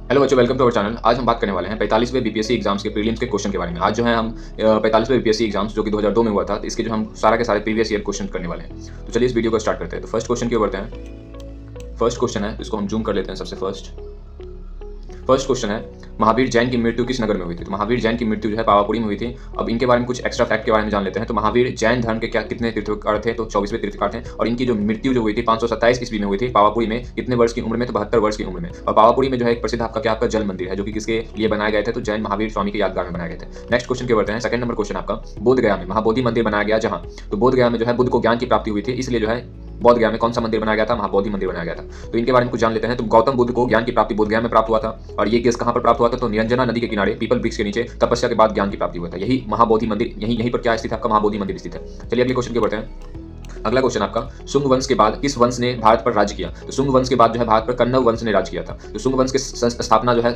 Hello बच्चों, welcome to our channel. आज हम बात करने वाले हैं 45वें बीपीएससी एग्जाम्स के प्रीलिम्स के क्वेश्चन के बारे में। आज जो है हम 45वें बीपीएससी एग्जाम्स जो कि 2002 में हुआ था, तो इसके जो हम सारा के सारे प्रीवियस ईयर क्वेश्चन करने वाले हैं। तो चलिए इस वीडियो को स्टार्ट करते हैं। तो फर्स्ट क्वेश्चन की ओर बढ़ते हैं। फर्स्ट क्वेश्चन है, इसको हम जूम कर लेते हैं। सबसे फर्स्ट क्वेश्चन है, महावीर जैन की मृत्यु किस नगर में हुई थी? तो महावीर जैन की मृत्यु जो है पावापुरी में हुई थी। अब इनके बारे में कुछ एक्स्ट्रा फैक्ट के बारे में जान लेते हैं। तो महावीर जैन धर्म के कितने तीर्थंकर थे? तो 24वें तीर्थंकर थे। और इनकी जो मृत्यु जो हुई थी 527 ईस्वी में हुई थी पावापुरी में। कितने वर्ष की उम्र में? तो 72 वर्ष की उम्र में। और पावापुरी में जो है एक प्रसिद्ध आपका जल मंदिर है, जो कि किसके लिए बनाए गए थे? तो जैन महावीर स्वामी के यादगार में बनाए गए थे। नेक्स्ट क्वेश्चन के बढ़ते हैं। सेकंड नंबर क्वेश्चन आपका, बोध गया में महाबोधि मंदिर बनाया गया जहां। तो बोध गया में जो है बुद्ध को ज्ञान की प्राप्ति हुई थी, इसलिए जो है बोध गया में कौन सा मंदिर बनाया गया था? महाबोधि मंदिर बनाया गया था। तो इनके बारे में कुछ जान लेते हैं। तो गौतम बुद्ध को ज्ञान की प्राप्ति बोध गया में प्राप्त हुआ था। और ये केस कहां पर प्राप्त हुआ था? तो निरंजना नदी के किनारे पीपल वृक्ष के नीचे तपस्या के बाद ज्ञान की प्राप्ति हुआ था। यही महाबोधि मंदिर, यहीं पर क्या स्थित है? आपका महाबोधि मंदिर स्थित है। चलिए अगले क्वेश्चन के बढ़ते हैं। अगला क्वेश्चन आपका, शुंग वंश के बाद किस वंश ने भारत पर राज्य किया? तो शुंग वंश के बाद जो है भारत पर कन्नव वंश ने राज्य किया था। तो शुंग वंश की स्थापना जो है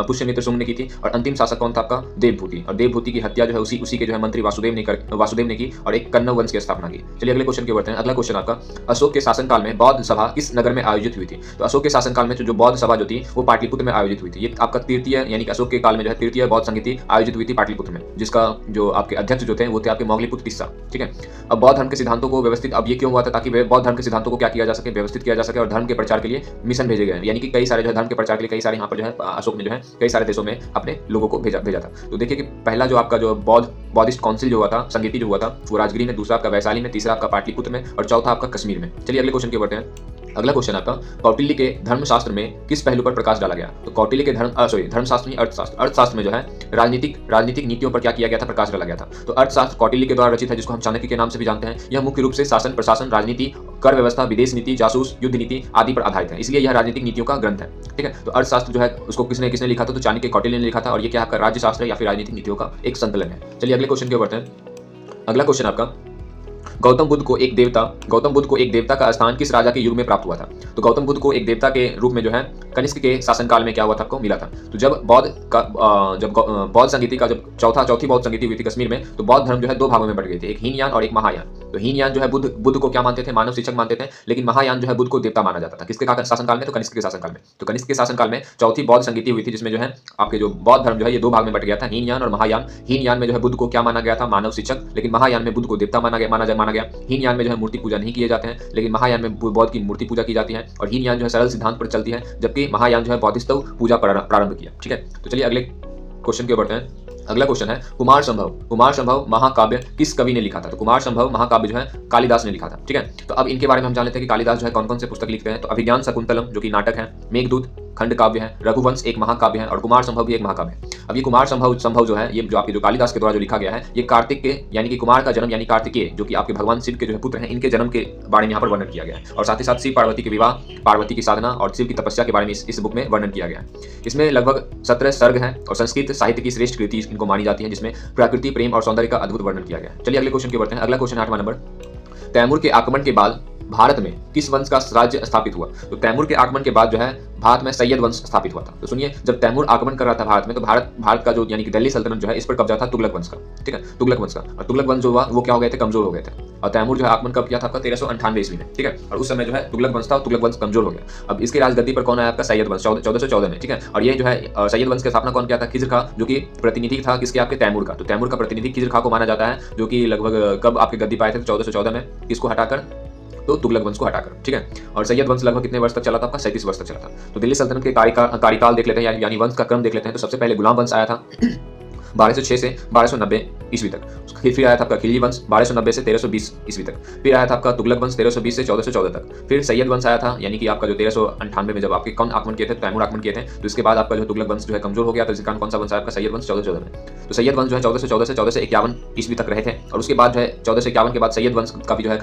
पुष्यमित्र शुंग ने की थी। और अंतिम शासक कौन था? आपका देवभूति। और देवभूति की हत्या जो है उसी के जो है मंत्री वासुदेव ने की और एक कन्नव वंश की स्थापना की। चलिए अगले क्वेश्चन के बढ़ते हैं। अगला क्वेश्चन आपका, अशोक के शासनकाल में बौद्ध सभा किस नगर में आयोजित हुई थी? तो अशोक के शासनकाल में जो बौद्ध सभा जो थी वो पाटलिपुत्र में आयोजित हुई थी। ये आपका तृतीय, यानी कि अशोक के काल में जो है तृतीय बौद्ध संगीति आयोजित हुई थी पाटलिपुत्र में, जिसका जो आपके अध्यक्ष जो थे वो थे आपके मौगलीपुत्र तिस्सा। ठीक है। अब बौद्ध धर्म के सिद्धांतों को व्यवस्थित, अब ये क्यों हुआ था? ताकि बौद्ध धर्म के सिद्धांतों को क्या किया जा सके? व्यवस्थित किया जा सके। और धर्म के प्रचार के लिए मिशन भेजे गए, यानी कि कई सारे जो है धर्म के प्रचार के लिए कई सारे यहाँ पर जो है अशोक ने जो है कई सारे देशों में अपने लोगों को भेजा था। तो देखिए कि पहला जो आपका जो बौद्धिस्ट काउंसिल जो हुआ था, संगीति जो हुआ था, वो राजगिरी में, दूसरा आपका वैशाली में, तीसरा आपका पाटलिपुत्र में और चौथा आपका कश्मीर में। चलिए अगले क्वेश्चन के बढ़ते हैं। अगला क्वेश्चन आपका, कौटिल्य के धर्मशास्त्र में किस पहलू पर प्रकाश डाला गया? तो कौटिल्य के धर्मशास्त्र नहीं, अर्थशास्त्र में जो है राजनीतिक नीतियों पर क्या किया गया था? प्रकाश डाला गया था। तो अर्थशास्त्र कौटिल्य के द्वारा रचित है, जिसको हम चाणक्य के नाम से भी जानते हैं। यह मुख्य रूप से शासन, प्रशासन, राजनीति, कर व्यवस्था, विदेश नीति, जासूस, युद्ध नीति आदि पर आधारित है, इसलिए यह राजनीतिक नीतियों का ग्रंथ है। ठीक है। तो अर्थशास्त्र जो है उसको किसने लिखा था? तो चाणक्य, कौटिल्य ने लिखा था। और ये क्या आपका राज्यशास्त्र या फिर राजनीतिक नीतियों का एक संकलन है। चलिए अगले क्वेश्चन के बढ़ते हैं। अगला क्वेश्चन आपका, गौतम बुद्ध को एक देवता का स्थान किस राजा के युग में प्राप्त हुआ था? तो गौतम बुद्ध को एक देवता के रूप में जो है कनिष्क के शासनकाल में क्या हुआ था? आपको मिला था। तो जब बौद्ध संगीति का जब चौथी बौद्ध संगीति हुई थी कश्मीर में, तो बौद्ध धर्म जो है दो भागों में बट गई थी, एक हीनयान और एक महायान। तो हीनयान जो है बुद्ध को क्या मानते थे? मानव शिक्षक मानते थे। लेकिन महायान जो है बुद्ध को देवता माना जाता था। किसके शासनकाल में? तो कनिष्क के शासनकाल में। तो कनिष्क के शासनकाल में चौथी बौद्ध संगीति हुई थी, जिसमें जो है आपके जो बौद्ध धर्म जो है ये दो भाग में बट गया था, हीनयान और महायान। हीनयान में जो है बुद्ध को क्या माना गया था? मानव शिक्षक। लेकिन महायान में बुद्ध को देवता माना गया। हीनयान में जो है मूर्ति पूजा नहीं किए जाते हैं, लेकिन महायान में बौद्ध की मूर्ति पूजा की जाती है। और हीनयान जो है सरल सिद्धांत पर चलती है, जबकि महायान जो है बौद्धिस्त पूजा प्रारंभ किया। ठीक है। तो चलिए अगले क्वेश्चन के बढ़ते हैं। अगला क्वेश्चन है, कुमार संभव महाकाव्य किस कवि ने लिखा था? तो कुमार संभव महाकाव्य जो है कालिदास ने लिखा था। ठीक है। तो अब इनके बारे में हम जान लेते हैं कि कालिदास जो है कौन कौन से पुस्तक लिखते हैं। तो अभिज्ञान शाकुंतलम जो कि नाटक है, मेघदूत खंड काव्य है, रघुवंश एक महाकाव्य है और कुमार संभव भी एक महाकाव्य है। अब ये कुमार संभव जो है, ये जो आपके जो कालिदास के द्वारा जो लिखा गया है, ये कार्तिक के, यानी कि कुमार का जन्म, यानी कार्तिकेय जो कि आपके भगवान शिव के जो है पुत्र हैं, इनके जन्म के बारे में यहाँ पर वर्णन किया गया है। और साथ ही साथ शिव पार्वती के विवाह, पार्वती की साधना और शिव की तपस्या के बारे में इस बुक में वर्णन किया गया है। इसमें लगभग 17 सर्ग हैं और संस्कृत साहित्य की श्रेष्ठ कृति इनको मानी जाती है, जिसमें प्रकृति, प्रेम और सौंदर्य का अद्भुत वर्णन किया गया है। चलिए अगले क्वेश्चन के बढ़ते हैं। अगला क्वेश्चन 8वां नंबर, तैमूर के आक्रमण के बाद भारत में किस वंश का राज्य स्थापित हुआ? तो तैमूर के आगमन के बाद जो है भारत में सैयद वंश स्थापित हुआ था। तो सुनिए, जब तैमूर आगमन कर रहा था भारत में, तो भारत का जो यानी कि दिल्ली सल्तनत जो है इस पर कब्जा था तुगलक वंश का। ठीक है, तुगलक वंश का। और तुगलक वंश जो हुआ वो क्या हो गए थे? कमजोर हो गए थे। और तैमूर जो है आगमन कब किया था? आपका 1398 ईस्वी में। ठीक है। और उस समय जो है तुगलक वंश था और तुगलक वंश कमजोर हो गया। अब इसके राजगद्दी पर कौन आया? आपका सैयद वंश 1414 में। ठीक है। और ये जो है सैयद वंश की स्थापना कौन किया था? खिज्र खां, जो कि प्रतिनिधि था किसके? आपके तैमूर का। तो तैमूर का प्रतिनिधि खिज्र खां को माना जाता है, जो कि लगभग कब आपके गद्दी पाए थे? 1414 में। किसको हटाकर? तो तुगलक वंश को हटाकर। ठीक है। और सैयद वंश लगभग कितने वर्ष तक चला था? आपका 37 वर्ष तक चला था। तो दिल्ली सल्तनत के कार्यकाल देख लेते हैं, यानी वंश का क्रम देख लेते हैं। तो सबसे पहले गुलाम वंश आया था 1206 से 1290 ईस्वी तक। फिर आया था आपका खिलजी वंश 1290 से 1320 ईस्वी तक। फिर आया था आपका तुगलक वंश 1320 से 1414 तक। फिर सैयद वंश आया था, यानी कि आपका जो 1398 में जब आपके कौन आक्रमण किए थे? तैमूर आक्रमण किए थे। तो इसके बाद आपका जो तुगलक वंश जो है कमजोर हो गया, तो इसके कारण कौन सा वंश आया? आपका सैयद वंश 1414 में। तो सैयद वंश जो है 1414 से 1451 ईस्वी तक रहे थे। और उसके बाद जो है 1451 के बाद सैयद वंश का भी जो है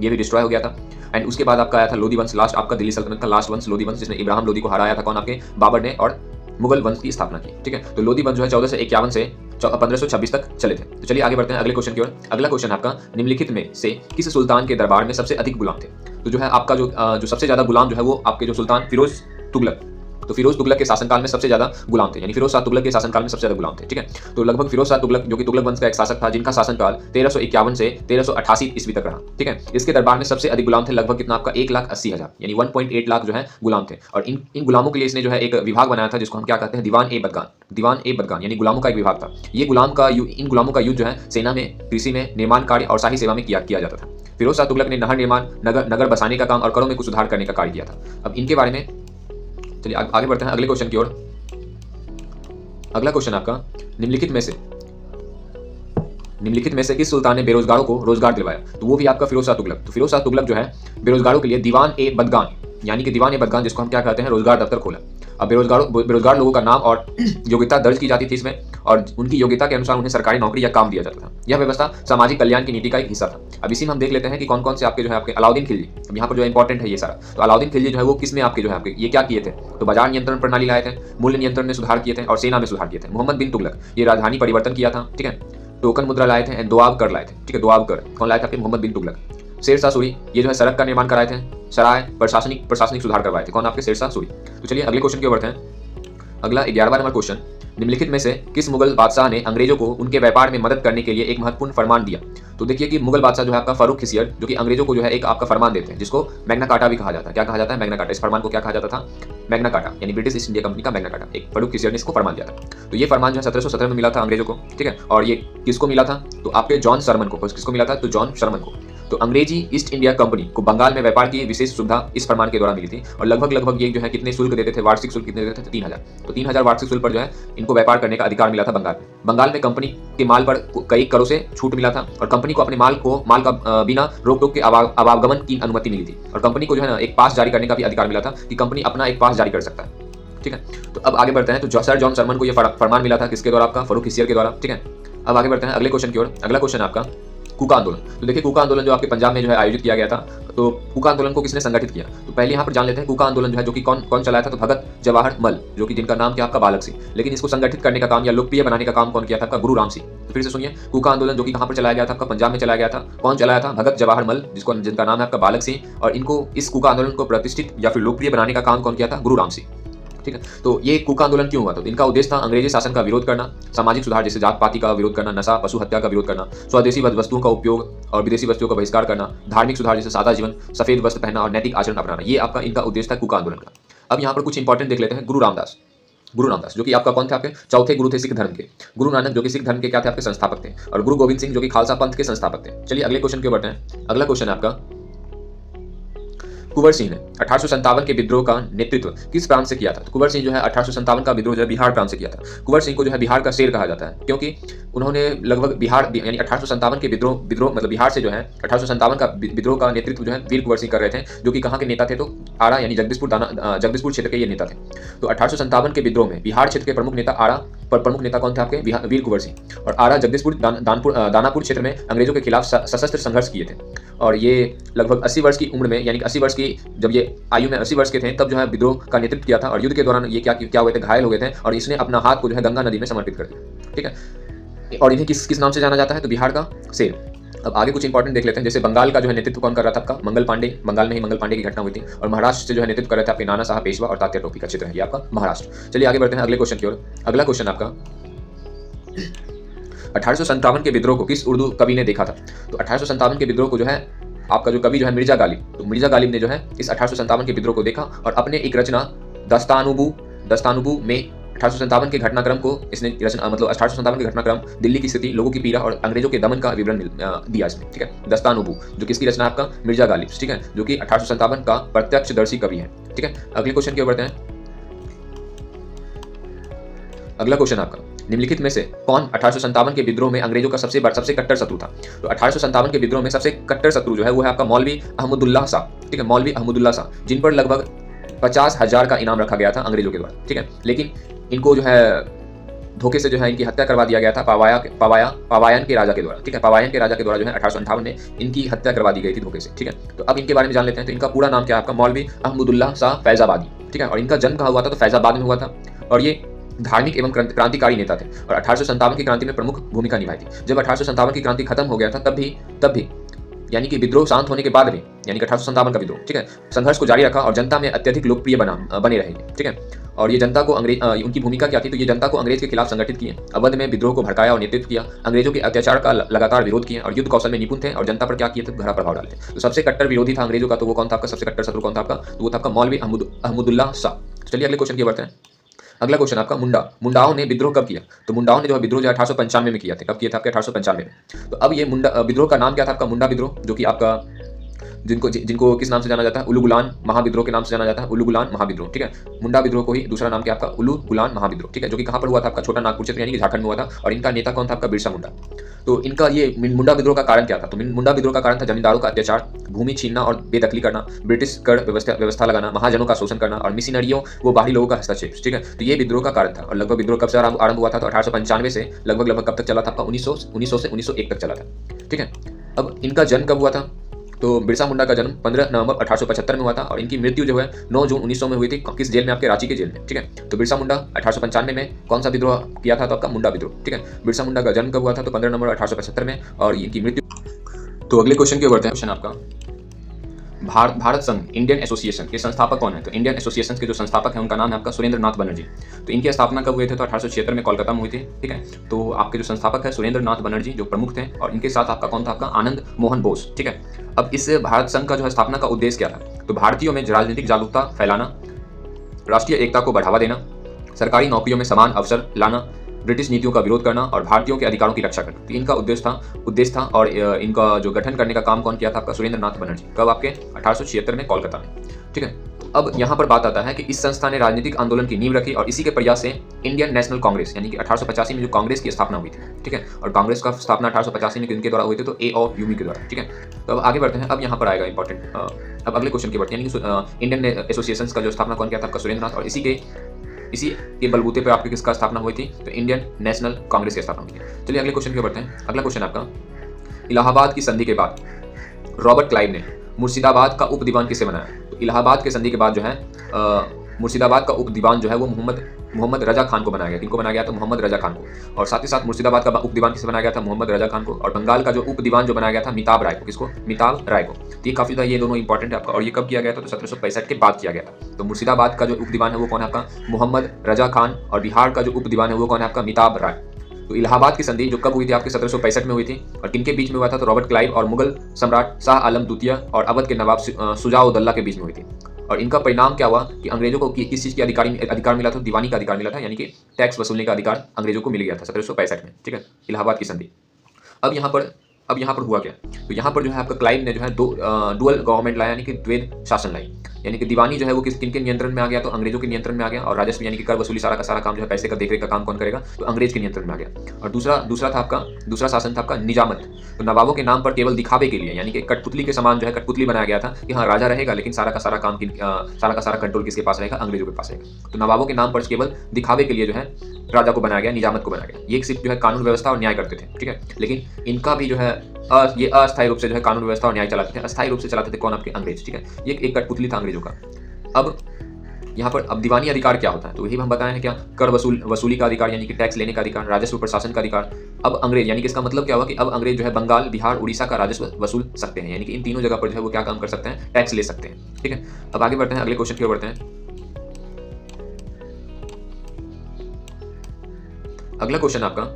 ये भी डिस्ट्रॉय हो गया था। एंड उसके बाद आपका आया था लोधी वंश, लास्ट आपका दिल्ली सल्तनत का लास्ट वंश लोधी वंश, जिसने इब्राहिम लोधी को हराया था कौन? आपके बाबर ने, और मुगल वंश की स्थापना की। ठीक है। तो लोधी वंश जो है 1451 से 1526 तक चले थे। तो चलिए आगे बढ़ते हैं अगले क्वेश्चन की ओर। अगला क्वेश्चन आपका, निम्नलिखित में से किस सुल्तान के दरबार में सबसे अधिक गुलाम थे? तो जो है आपका जो सबसे ज्यादा गुलाम जो है वो आपके जो सुल्तान फिरोज तुगलक तो फिरोज तुगलक के शासनकाल में सबसे ज्यादा गुलाम थे, यानी फिरोज शाह तुगलक के शासनकाल में सबसे ज्यादा गुलाम थे। ठीक है, तो लगभग फिरोज शाह तुगलक जो कि तुगलक वंश का एक शासक था, जिनका शासनकाल 1351 से 1388 ईस्वी तक रहा। ठीक है, इसके दरबार में सबसे अधिक गुलाम थे, लगभग कितना आपका 1,80,000 यानी 1.8 लाख जो है गुलाम थे। और इन गुलामों के लिए इसने जो है एक विभाग बनाया था, जिसको हम क्या कहते हैं, दीवान ए बदगान यानी गुलामों का एक विभाग था। ये इन गुलामों का यूज जो है सेना में, कृषि में, निर्माण कार्य और शाही सेवा में किया जाता था। फिरोज शाह तुगलक ने नहर निर्माण, नगर बसाने का काम और करों में कुछ सुधार करने का कार्य किया था। अब इनके बारे में चलिए आगे बढ़ते हैं अगले क्वेश्चन की ओर। अगला क्वेश्चन आपका, निम्नलिखित में से किस सुल्तान ने बेरोजगारों को रोजगार दिलवाया? तो वो भी आपका फिरोज शाह तुगलक। तो फिरोज शाह तुगलक जो है बेरोजगारों के लिए दीवान ए बदगान यानी कि दीवान ए बदगान, जिसको हम क्या कहते हैं, रोजगार दफ्तर खोला। अब बेरोजगार लोगों का नाम और योग्यता दर्ज की जाती थी इसमें, और उनकी योग्यता के अनुसार उन्हें सरकारी नौकरी या काम दिया जाता था। यह व्यवस्था सामाजिक कल्याण की नीति का एक हिस्सा था। अब इसी में हम देख लेते हैं कि कौन कौन से आपके जो है आपके अलाउद्दीन खिलजी, अब यहाँ पर जो इंपॉर्टेंट है ये सारा, तो अलाउद्दीन खिलजी जो है वो किसमें आपके जो है आपके ये क्या किए थे, तो बाजार नियंत्रण प्रणाली लाए थे, मूल्य नियंत्रण में सुधार किए थे और सेना में सुधार किए थे। मोहम्मद बिन तुगलक ये राजधानी परिवर्तन किया था। ठीक है, टोकन मुद्रा लाए थे, दोआब कर लाए थे। ठीक है, दोआब कर कौन लाए थे आपके, मोहम्मद बिन तुगलक। शेरशाह सूरी ये जो है सड़क का निर्माण कराए थे, सराय प्रशासनिक सुधार करवाए थे, कौन आपके, शेरशाह सूरी। तो चलिए अगले क्वेश्चन की ओर बढ़ते हैं। अगला 11वां नंबर क्वेश्चन, निम्नलिखित में से किस मुगल बादशाह ने अंग्रेजों को उनके व्यापार में मदद करने के लिए एक महत्वपूर्ण फरमान दिया? तो देखिए कि मुगल बादशाह जो है आपका फारूक खिसियर, जो कि अंग्रेजों को जो है एक आपका फरमान देते हैं, जिसको मैग्ना कार्टा भी कहा जाता है। क्या कहा जाता है, मैग्ना कार्टा। इस फरमान को क्या कहा जाता था, मैग्ना कार्टा, यानी ब्रिटिश ईस्ट इंडिया कंपनी का मैग्ना कार्टा। एक फारूक खिसियर ने इसको फरमान दिया था। तो ये फरमान जो है 1717 में मिला था अंग्रेजों को। ठीक है, और ये किसको मिला था, तो आपके जॉन शरमन को। किसको मिला था, तो जॉन शरमन को। तो अंग्रेजी ईस्ट इंडिया कंपनी को बंगाल में व्यापार की विशेष सुविधा इस फरमान के द्वारा मिली थी। और लगभग ये जो है कितने शुल्क देते थे, वार्षिक शुल्क कितने देते थे, 3000। तो 3000 वार्षिक शुल्क पर जो है इनको व्यापार करने का अधिकार मिला था बंगाल में कंपनी के माल पर कई करों से छूट मिला था, और कंपनी को अपने माल का बिना रोक टोक के आवागमन की अनुमति मिली थी। और कंपनी को जो है ना एक पास जारी करने का भी अधिकार मिला था कि कंपनी अपना एक पास जारी कर सकता है। ठीक है, तो अब आगे बढ़ते हैं। तो सर जॉन शरमन को यह फरमान मिला था किसके द्वारा, आपका फारूक खिसियर के द्वारा। ठीक है, अब आगे बढ़ते हैं अगले क्वेश्चन की ओर। अगला क्वेश्चन आपका कूका आंदोलन। तो देखिए कूका आंदोलन जो आपके पंजाब में जो है आयोजित किया गया था। तो कूका आंदोलन को किसने संगठित किया, तो पहले यहाँ पर जान लेते हैं कूका आंदोलन जो है जो कि कौन चलाया था, तो भगत जवाहर मल, जो कि जिनका नाम क्या आपका बालक सिंह। लेकिन इसको संगठित करने का काम या लोकप्रिय बनाने का काम कौन किया था, आपका गुरु राम सिंह। तो फिर से सुनिए, कूका आंदोलन जो कि कहाँ पर चलाया गया था, आपका पंजाब में चलाया गया था। कौन चलाया था, भगत जवाहर मल, जिनका नाम है आपका बालक सिंह। और इनको इस कूका आंदोलन को प्रतिष्ठित या फिर लोकप्रिय बनाने का काम कौन किया था, गुरु राम सिंह। ठीक है, तो ये कूका आंदोलन क्यों हुआ, तो इनका उद्देश्य था अंग्रेजी शासन का विरोध करना, सामाजिक सुधार जैसे जात पाति का विरोध करना, नशा पशु हत्या का विरोध करना, स्वदेशी वस्तुओं का उपयोग और विदेशी वस्तुओं का बहिष्कार करना, धार्मिक सुधार जैसे सादा जीवन, सफेद वस्त्र पहनना और नैतिक आचरण अपनाना। ये आपका इनका उद्देश्य था कूका आंदोलन का। अब यहाँ पर कुछ इंपॉर्टेंट देख लेते हैं। गुरु रामदास जो कि आपका कौन थे, आपके चौथे गुरु थे सिख धर्म के। गुरु नानक जो कि सिख धर्म के क्या थे, आपके संस्थापक थे। और गुरु गोविंद सिंह जो कि खालसा पंथ के संस्थापक थे। चलिए अगले क्वेश्चन के बढ़ते हैं। अगला क्वेश्चन आपका, कुंवर सिंह ने 1857 के विद्रोह का नेतृत्व किस प्रांत से किया था? तो कुंवर सिंह जो है 1857 का विद्रोह जो है बिहार प्रांत से किया था। कुंवर सिंह को जो है बिहार का शेर कहा जाता है, क्योंकि उन्होंने लगभग बिहार यानी 1857 के विद्रोह मतलब बिहार से जो है 1857 का विद्रोह का नेतृत्व जो है वीर कुंवर सिंह कर रहे थे, जो कि कहाँ के नेता थे, तो आरा यानी जगदीशपुर क्षेत्र के ये नेता थे। तो 1857 के विद्रोह में बिहार क्षेत्र के प्रमुख नेता कौन थे, आपके वीर कुंवर सिंह। और आरा जगदीशपुर दानापुर क्षेत्र में अंग्रेजों के खिलाफ सशस्त्र संघर्ष किए थे। और ये लगभग 80 वर्ष की उम्र में, यानी 80 वर्ष की जब ये आयु में 80 वर्ष के थे, तब जो है विद्रोह का नेतृत्व किया था। और युद्ध के दौरान ये क्या हुए थे, घायल हो गए थे, और इसने अपना हाथ को जो है गंगा नदी में समर्पित कर दिया। ठीक है, और इन्हें किस नाम से जाना जाता है, तो बिहार का शेर। अब आगे कुछ इंपॉर्टेंट देख लेते हैं। जैसे बंगाल का जो है नेतृत्व कौन कर रहा था, आपका मंगल पांडे। बंगाल में ही मंगल पांडे की घटना हुई थी। और महाराष्ट्र से जो है नेतृत्व कर रहे थे आपके नाना साहब पेशवा और तात्या टोपी का क्षेत्र है ये आपका महाराष्ट्र। चलिए आगे बढ़ते हैं अगले क्वेश्चन की ओर। अगला क्वेश्चन आपका, 1857 के विद्रोह को किस उर्दू कवि ने देखा था? तो 1857 के विद्रोह को जो है आपका जो कवि जो है मिर्जा गालिब, तो मिर्जा गालिब ने जो है इस 1857 के विद्रोह को देखा और अपने एक रचना दस्तानुबू में 1857 के घटनाक्रम को इसने रचना मतलब 1857 के घटनाक्रम, दिल्ली की स्थिति, लोगों की पीड़ा और अंग्रेजों के दमन का विवरण दिया इसमें। ठीक है, दस्तानुबू जो किसकी रचना है, आपका मिर्जा गालिब। ठीक है, जो कि 1857 का प्रत्यक्षदर्शी कवि है। ठीक है, अगले क्वेश्चन की ओर बढ़ते हैं। अगला क्वेश्चन आपका, निम्नलिखित में से कौन 1857 के विद्रोह में अंग्रेजों का सबसे कट्टर शत्रु था? तो 1857 के विद्रोह में सबसे कट्टर शत्रु जो है वो है आपका मौलवी अहमदुल्लाह शाह। ठीक है, मौलवी अहमदुल्लाह शाह, जिन पर लगभग 50,000 का इनाम रखा गया था अंग्रेजों के द्वारा। ठीक है, लेकिन इनको जो है धोखे से जो है इनकी हत्या करवा दिया गया था पावायन के राजा के द्वारा। ठीक है, पावायन के राजा के द्वारा जो है 1858 में इनकी हत्या करवा दी गई थी धोखे से। ठीक है, तो अब इनके बारे में जान लेते हैं। तो इनका पूरा नाम क्या है, आपका मौलवी अहमदुल्लाह शाह फैजाबादी। ठीक है, और इनका जन्म कहाँ हुआ था, तो फैजाबाद में हुआ था। और ये धार्मिक एवं क्रांतिकारी नेता थे और 1857 की क्रांति में प्रमुख भूमिका निभाई थी। जब 1857 की क्रांति खत्म हो गया था तब भी यानी कि विद्रोह शांत होने के बाद भी, यानी कि 1857 का विद्रोह, ठीक है, संघर्ष को जारी रखा और जनता में अत्यधिक लोकप्रिय बने रहे। ठीक है, और ये जनता को उनकी भूमिका क्या थी, तो ये जनता को अंग्रेज के खिलाफ संगठित किए, अवध में विद्रोह को भड़काया और नेतृत्व किया, अंग्रेजों के अत्याचार का लगातार विरोध किए और युद्ध कौशल में निपुण थे और जनता पर क्या किए थे, गहरा प्रभाव डाले थे। तो सबसे कट्टर विरोधी था अंग्रेजों का, तो वो कौन था आपका, सबसे कट्टर शत्रु कौन था आपका, तो वो था आपका मौलवी अहमदुल्ला शाह। चलिए अगले क्वेश्चन की बढ़ते हैं। अगला क्वेश्चन आपका मुंडाओं ने विद्रोह कब किया, तो मुंडाओं ने जो है विद्रोह जो 1895 में किया था। कब किया था आपके 1895 में। तो अब ये विद्रोह का नाम क्या था आपका, मुंडा विद्रोह, जो कि आपका जिनको किस नाम से जाना जाता है, उलुगुलान महाविद्रोह के नाम से जाना जाता है, उलुगुलान महाविद्रोह, ठीक है। मुंडा विद्रोह को ही दूसरा नाम क्या आपका, उलुगुलान महाविद्रोह, ठीक है, जो कि कहां पर हुआ था आपका, छोटा नागपुर क्षेत्र यानी कि झारखंड में हुआ था। और इनका नेता कौन था आपका, बिरसा मुंडा। तो इनका ये मुंडा विद्रोह का कारण क्या था, तो मुंडा विद्रोह का कारण था जमींदारों का अत्याचार, भूमि छीनना और बेदखली करना, ब्रिटिश कर व्यवस्था लगाना, महाजनों का शोषण करना और मिशनरियों वो बाहरी लोगों का हस्तक्षेप, ठीक है। तो ये विद्रोह का कारण था। और लगभग विद्रोह कब से आरंभ हुआ था, तो 1895 से लगभग कब तक चला था आपका, 1900 से 1901 तक चला था, ठीक है। अब इनका जन्म कब हुआ था, तो बिरसा मुंडा का जन्म 15 नवंबर 1875 में हुआ था और इनकी मृत्यु जो है 9 जून 1900 में हुई थी। किस जेल में, आपके रांची के जेल में, ठीक है। तो बिरसा मुंडा 1895 में कौन सा विद्रोह किया था, तो आपका मुंडा विद्रोह, ठीक है। बिरसा मुंडा का जन्म कब हुआ था, तो 15 नवंबर 1875 में और इनकी मृत्यु। तो अगले क्वेश्चन की ओर बढ़ते हैं। क्वेश्चन आपका भारत संघ इंडियन एसोसिएशन के संस्थापक कौन है, तो इंडियन एसोसिएशन के जो संस्थापक हैं उनका नाम है आपका सुरेंद्र नाथ बनर्जी। तो इनकी स्थापना कब हुई थी, तो 1876 में कोलकाता में हुई थी, ठीक है। तो आपके जो संस्थापक है सुरेंद्र नाथ बनर्जी जो प्रमुख थे, और इनके साथ आपका कौन था आपका, आनंद मोहन बोस, ठीक है। अब इस भारत संघ का जो है स्थापना का उद्देश्य क्या था, तो भारतीयों में राजनीतिक जागरूकता फैलाना, राष्ट्रीय एकता को बढ़ावा देना, सरकारी नौकरियों में समान अवसर लाना, ब्रिटिश नीतियों का विरोध करना और भारतीयों के अधिकारों की रक्षा करना। तो इनका उद्देश्य था और इनका जो गठन करने का काम कौन किया था आपका, सुरेंद्र नाथ बनर्जी। कब आपके 1876 में कोलकाता में, ठीक है। अब यहाँ पर बात आता है कि इस संस्था ने राजनीतिक आंदोलन की नींव रखी और इसी के प्रयास से इंडियन नेशनल कांग्रेस यानी कि 1885 में जो कांग्रेस की स्थापना हुई थी, ठीक है। और कांग्रेस का स्थापना 1885 में किनके द्वारा हुई थी, तो AOUME के द्वारा, ठीक है। तो अब आगे बढ़ते हैं। अब यहाँ पर आएगा इंपॉर्टेंट, अब अगले क्वेश्चन की बढ़ते हैं, यानी कि इंडियन एसोसिएशन का जो स्थापना कौन किया था आपका, सुरेंद्र नाथ। और इसी के बलबूते पर आपकी किसका स्थापना हुई थी, तो इंडियन नेशनल कांग्रेस की स्थापना हुई थी। चलिए अगले क्वेश्चन की बढ़ते हैं। अगला क्वेश्चन आपका, इलाहाबाद की संधि के बाद रॉबर्ट क्लाइव ने मुर्शिदाबाद का उप दीवान किसे बनाया। तो इलाहाबाद के संधि के बाद जो है मुर्शिदाबाद का उप दीवान जो है वो मोहम्मद रजा खान को बनाया गया। किनको बनाया गया, तो मोहम्मद रजा खान को। और साथ ही साथ मुर्शिदाबाद का उप दीवान किसे बनाया गया था, मोहम्मद रजा खान को। और बंगाल का जो उप दीवान जो बनाया गया था मिताब राय को। किसको, मिताब राय को। तो ये काफी ये दोनों इंपॉर्टेंट है आपका। और ये कब किया गया था, तो 1765 के बाद किया गया था। तो मुर्शिदाबाद का जो उप दीवान है वो कौन है आपका, मोहम्मद रजा खान। और बिहार का जो उप दीवान है वो कौन है आपका, मिताब राय। तो इलाहाबाद की संधि जो कब हुई थी आपके 1765 में हुई थी। और किनके बीच में हुआ था, तो रॉबर्ट क्लाइव और मुगल सम्राट शाह आलम द्वितीय और अवध के नवाब शुजाउद्दौला के बीच में हुई थी। और इनका परिणाम क्या हुआ कि अंग्रेजों को किस चीज की अधिकार मिला था, दीवानी का अधिकार मिला था, यानी कि टैक्स वसूलने का अधिकार अंग्रेजों को मिल गया था 1765 में, ठीक है। इलाहाबाद की संधि। अब यहाँ पर हुआ क्या, तो यहाँ पर जो है आपका क्लाइव ने जो है डुअल गवर्नमेंट लाया, यानी कि द्वैध शासन लाई। यानी कि दीवानी जो है वो किनके नियंत्रण में आ गया, तो अंग्रेजों के नियंत्रण में आ गया। और राजस्व यानी कि कर वसूली सारा का सारा काम जो है पैसे का देखरेख का काम कौन करेगा, तो अंग्रेज के नियंत्रण में आ गया। और दूसरा शासन था आपका निजामत। तो नवाबों के नाम पर केवल दिखावे के लिए, यानी कि कठपुतली के समान जो है कठपुतली बनाया गया था कि हाँ राजा रहेगा, लेकिन सारा का सारा कंट्रोल किसके पास रहेगा, अंग्रेजों के पास रहेगा। तो नवाबों के नाम पर केवल दिखावे के लिए जो है राजा को बनाया गया, निजामत को बनाया गया। ये सिर्फ जो है कानून व्यवस्था और न्याय करते थे, ठीक है। लेकिन इनका भी जो है ये अस्थायी रूप से जो है कानून व्यवस्था और न्याय चलाते थे। अस्थायी रूप से चलाते थे कौन, आपके अंग्रेज, ठीक है। ये एक कठपुतली था अंग्रेजों का। अब यहाँ पर अब दीवानी अधिकार क्या होता है, तो यही हम बताए हैं क्या, कर वसूली का अधिकार यानी कि टैक्स लेने का अधिकार, राजस्व प्रशासन का अधिकार। अब अंग्रेज यानी कि इसका मतलब क्या हुआ कि अब अंग्रेज जो है बंगाल, बिहार, उड़ीसा का राजस्व वसूल सकते हैं, यानी कि इन तीनों जगह पर जो है वो क्या काम कर सकते हैं, टैक्स ले सकते हैं, ठीक है। अब आगे बढ़ते हैं, अगले क्वेश्चन की ओर बढ़ते हैं। अगला क्वेश्चन आपका,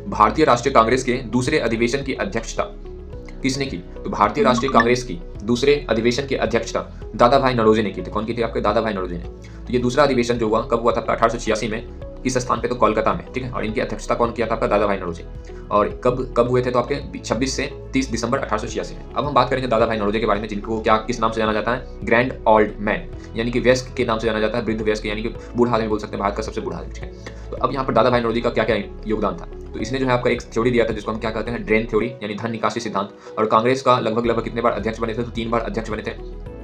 भारतीय राष्ट्रीय कांग्रेस के दूसरे अधिवेशन की अध्यक्षता किसने की, तो भारतीय राष्ट्रीय कांग्रेस की दूसरे अधिवेशन की अध्यक्षता दादा भाई नौरोजी ने की थी। कौन की थी आपके, दादा भाई नौरोजी ने। तो ये दूसरा अधिवेशन जो हुआ कब हुआ था, 1886 में। किस स्थान पे, तो कोलकाता में, ठीक है। और इनकी अध्यक्षता कौन किया था, आपका दादा भाई नौरोजी। और कब हुए थे, तो आपके 26 से 30 दिसंबर 1886 में। अब हम बात करेंगे दादा भाई नौरोजी के बारे में, जिनको किस नाम से जाना जाता है, ग्रैंड ओल्ड मैन, यानी कि वयस्क के नाम से जाना जाता है, वृद्ध वयस्क, यानी कि बूढ़ा आदमी बोल सकते हैं, भारत का सबसे बूढ़ा आदमी, ठीक है। तो अब यहाँ पर दादा भाई नौरोजी का क्या क्या योगदान था, तो इसने जो है आपका एक थ्योरी दिया था जिसको हम क्या कहते हैं, ड्रेन थ्योरी, यानी धन निकासी सिद्धांत। और कांग्रेस का लगभग कितने बार अध्यक्ष बने थे, तो 3 बार अध्यक्ष बने थे,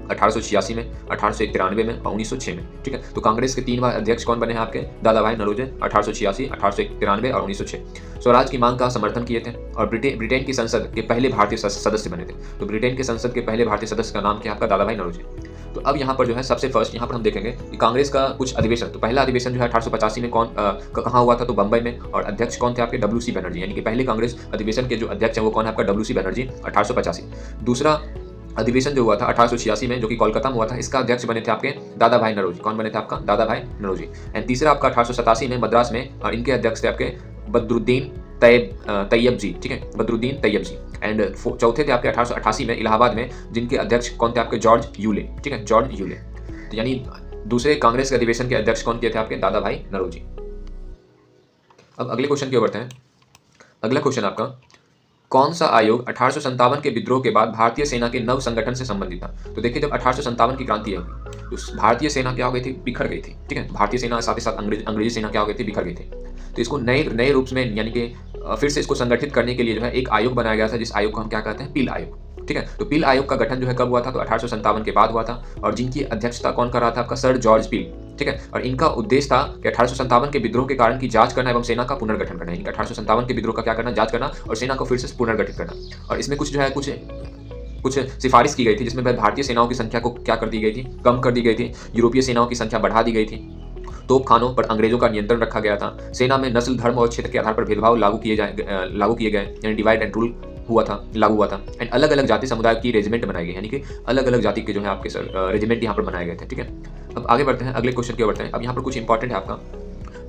1886 में, 1893 में और 1906 में, ठीक है। तो कांग्रेस के 3 बार अध्यक्ष कौन बने हैं आपके, दादा भाई नौरोजी, 1886, 1893 और 1906। स्वराज की मांग का समर्थन किए थे और ब्रिटेन की संसद के पहले भारतीय सदस्य बने थे। तो ब्रिटेन के संसद के पहले भारतीय सदस्य का नाम क्या आपका, दादा भाई नौरोजी। तो अब यहाँ पर जो है सबसे फर्स्ट यहाँ पर हम देखेंगे कि कांग्रेस का कुछ अधिवेशन। तो पहला अधिवेशन जो है 1885 में कहाँ हुआ था, तो बंबई में। और अध्यक्ष कौन थे आपके, WC बनर्जी, यानी कि पहले कांग्रेस अधिवेशन के जो अध्यक्ष हैं वो कौन है आपका, WC बनर्जी, 1885। अधिवेशन जो हुआ था 1886 में, जो कि कोलकाता में हुआ था, इसका अध्यक्ष बने थे आपके दादा भाई नौरोजी। कौन बने थे आपका? दादा भाई नौरोजी। एंड तीसरा आपका 1887 में मद्रास में, और इनके अध्यक्ष थे आपके बदरुद्दीन तैयब जी, ठीक है, बदरुद्दीन तैयब जी। एंड चौथे थे आपके 1888 में इलाहाबाद में, जिनके अध्यक्ष कौन थे आपके? जॉर्ज यूले, ठीक है, जॉर्ज यूले। तो यानी दूसरे कांग्रेस के अधिवेशन के अध्यक्ष कौन किए थे आपके? दादा भाई नौरोजी। अब अगले क्वेश्चन की ओर बढ़ते हैं। अगला क्वेश्चन आपका, कौन सा आयोग 1857 के विद्रोह के बाद भारतीय सेना के नव संगठन से संबंधित था? तो देखिए, जब 1857 की क्रांति हुई तो भारतीय सेना क्या हो गई थी? बिखर गई थी, ठीक है। भारतीय सेना साथ ही साथ अंग्रेजी सेना क्या हो गई थी? बिखर गई थी। तो इसको नए रूप में, यानी कि फिर से इसको संगठित करने के लिए जो है एक आयोग बनाया गया था, जिस आयोग को हम क्या कहते हैं? पील आयोग, ठीक है। तो पील आयोग का गठन जो है कब हुआ था? तो 1857 के बाद हुआ था, और जिनकी अध्यक्षता कौन कर रहा था? आपका सर जॉर्ज पील, ठीक है। और इनका उद्देश्य था कि 1857 के विद्रोह के कारण की जांच करना एवं सेना का पुनर्गठन करना। इनका 1857 के विद्रोह का क्या करना? जांच करना और सेना को फिर से पुनर्गठित करना। और इसमें कुछ जो है कुछ सिफारिश की गई थी, जिसमें भारतीय सेनाओं की संख्या को क्या कर दी गई थी? कम कर दी गई थी। यूरोपीय सेनाओं की संख्या बढ़ा दी गई थी। तोपखानों पर अंग्रेजों का नियंत्रण रखा गया था। सेना में नस्ल, धर्म और क्षेत्र के आधार पर भेदभाव लागू किए गए, यानी डिवाइड एंड रूल लागू हुआ था। एंड अलग अलग जाति समुदाय की रेजिमेंट बनाई गई, यानी कि अलग अलग जाति के जो है आपके रेजिमेंट यहाँ पर बनाए गए थे, ठीक है। अब आगे बढ़ते हैं, अगले क्वेश्चन की ओर बढ़ते हैं। अब यहाँ पर कुछ इंपॉर्टेंट है आपका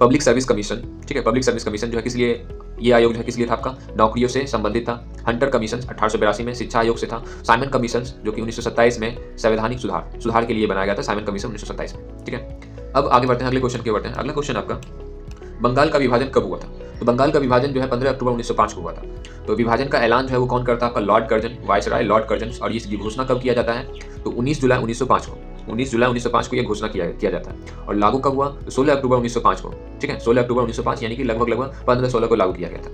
पब्लिक सर्विस कमीशन, ठीक है। पब्लिक सर्विस कमीशन जो है किस लिए, ये आयोग जो है किस लिए था? आपका नौकरियों से संबंधित था। हंटर कमीशन 1882 में शिक्षा आयोग से था। साइमन कमीशन जो कि 1927 में संवैधानिक सुधार के लिए बनाया गया था, साइमन कमीशन 1927 में, ठीक है। अब आगे बढ़ते हैं, अगले क्वेश्चन की ओर बढ़ते हैं। अगला क्वेश्चन आपका, बंगाल का विभाजन कब हुआ था? तो बंगाल का विभाजन जो है 15 अक्टूबर 1905 को हुआ था। तो विभाजन का ऐलान जो है वो कौन करता है? आपका Lord Curzon, viceroy Lord Curzon. और ये घोषणा कब किया जाता है? तो 19 जुलाई 1905 को यह घोषणा किया जाता है। और लागू कब हुआ? तो 16 अक्टूबर 1905 को, ठीक है, 16 अक्टूबर 1905, यानी कि लगभग 15-16 को लागू किया गया था।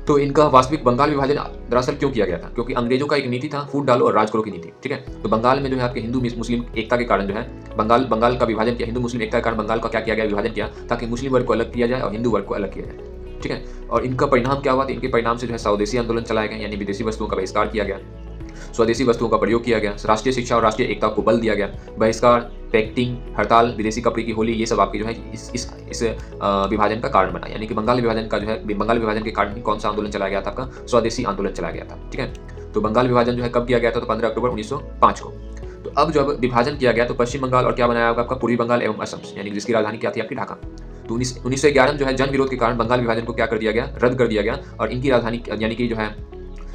तो इनका वास्तविक बंगाल विभाजन दरअसल क्यों किया गया था? क्योंकि अंग्रेजों का एक नीति था, फूट डालो और राज करो की नीति, ठीक है। तो बंगाल में जो है आपके हिंदू मुस्लिम एकता के कारण जो है बंगाल का विभाजन किया। हिंदू मुस्लिम एकता के कारण बंगाल का क्या किया गया? विभाजन किया, ताकि मुस्लिम वर्ग को अलग किया जाए और हिंदू वर्ग को अलग किया जाए, ठीक है। और इनका परिणाम क्या हुआ? इनके परिणाम से जो है स्वदेशी आंदोलन चलाए गए, यानी विदेशी वस्तुओं का बहिष्कार किया गया, स्वदेशी वस्तुओं का प्रयोग किया गया, राष्ट्रीय शिक्षा और राष्ट्रीय एकता को बल दिया गया। बहिष्कार, पैक्टिंग, हड़ताल, विदेशी कपड़े की होली, ये सब आपकी जो है इस विभाजन का कारण बना। यानी कि बंगाल विभाजन के कारण कौन सा आंदोलन चलाया गया था? आपका स्वदेशी आंदोलन चलाया गया था, ठीक है। तो बंगाल विभाजन जो है कब किया गया था? तो 15 अक्टूबर 1905 को। तो अब जब विभाजन किया गया तो पश्चिम बंगाल और क्या बनाया होगा? आपका पूर्वी बंगाल एवं असम, यानी जिसकी राजधानी क्या थी? आपकी ढाका। तो 1911 जो है जन विरोध के कारण बंगाल विभाजन को क्या कर दिया गया? रद्द कर दिया गया। और इनकी राजधानी, यानी कि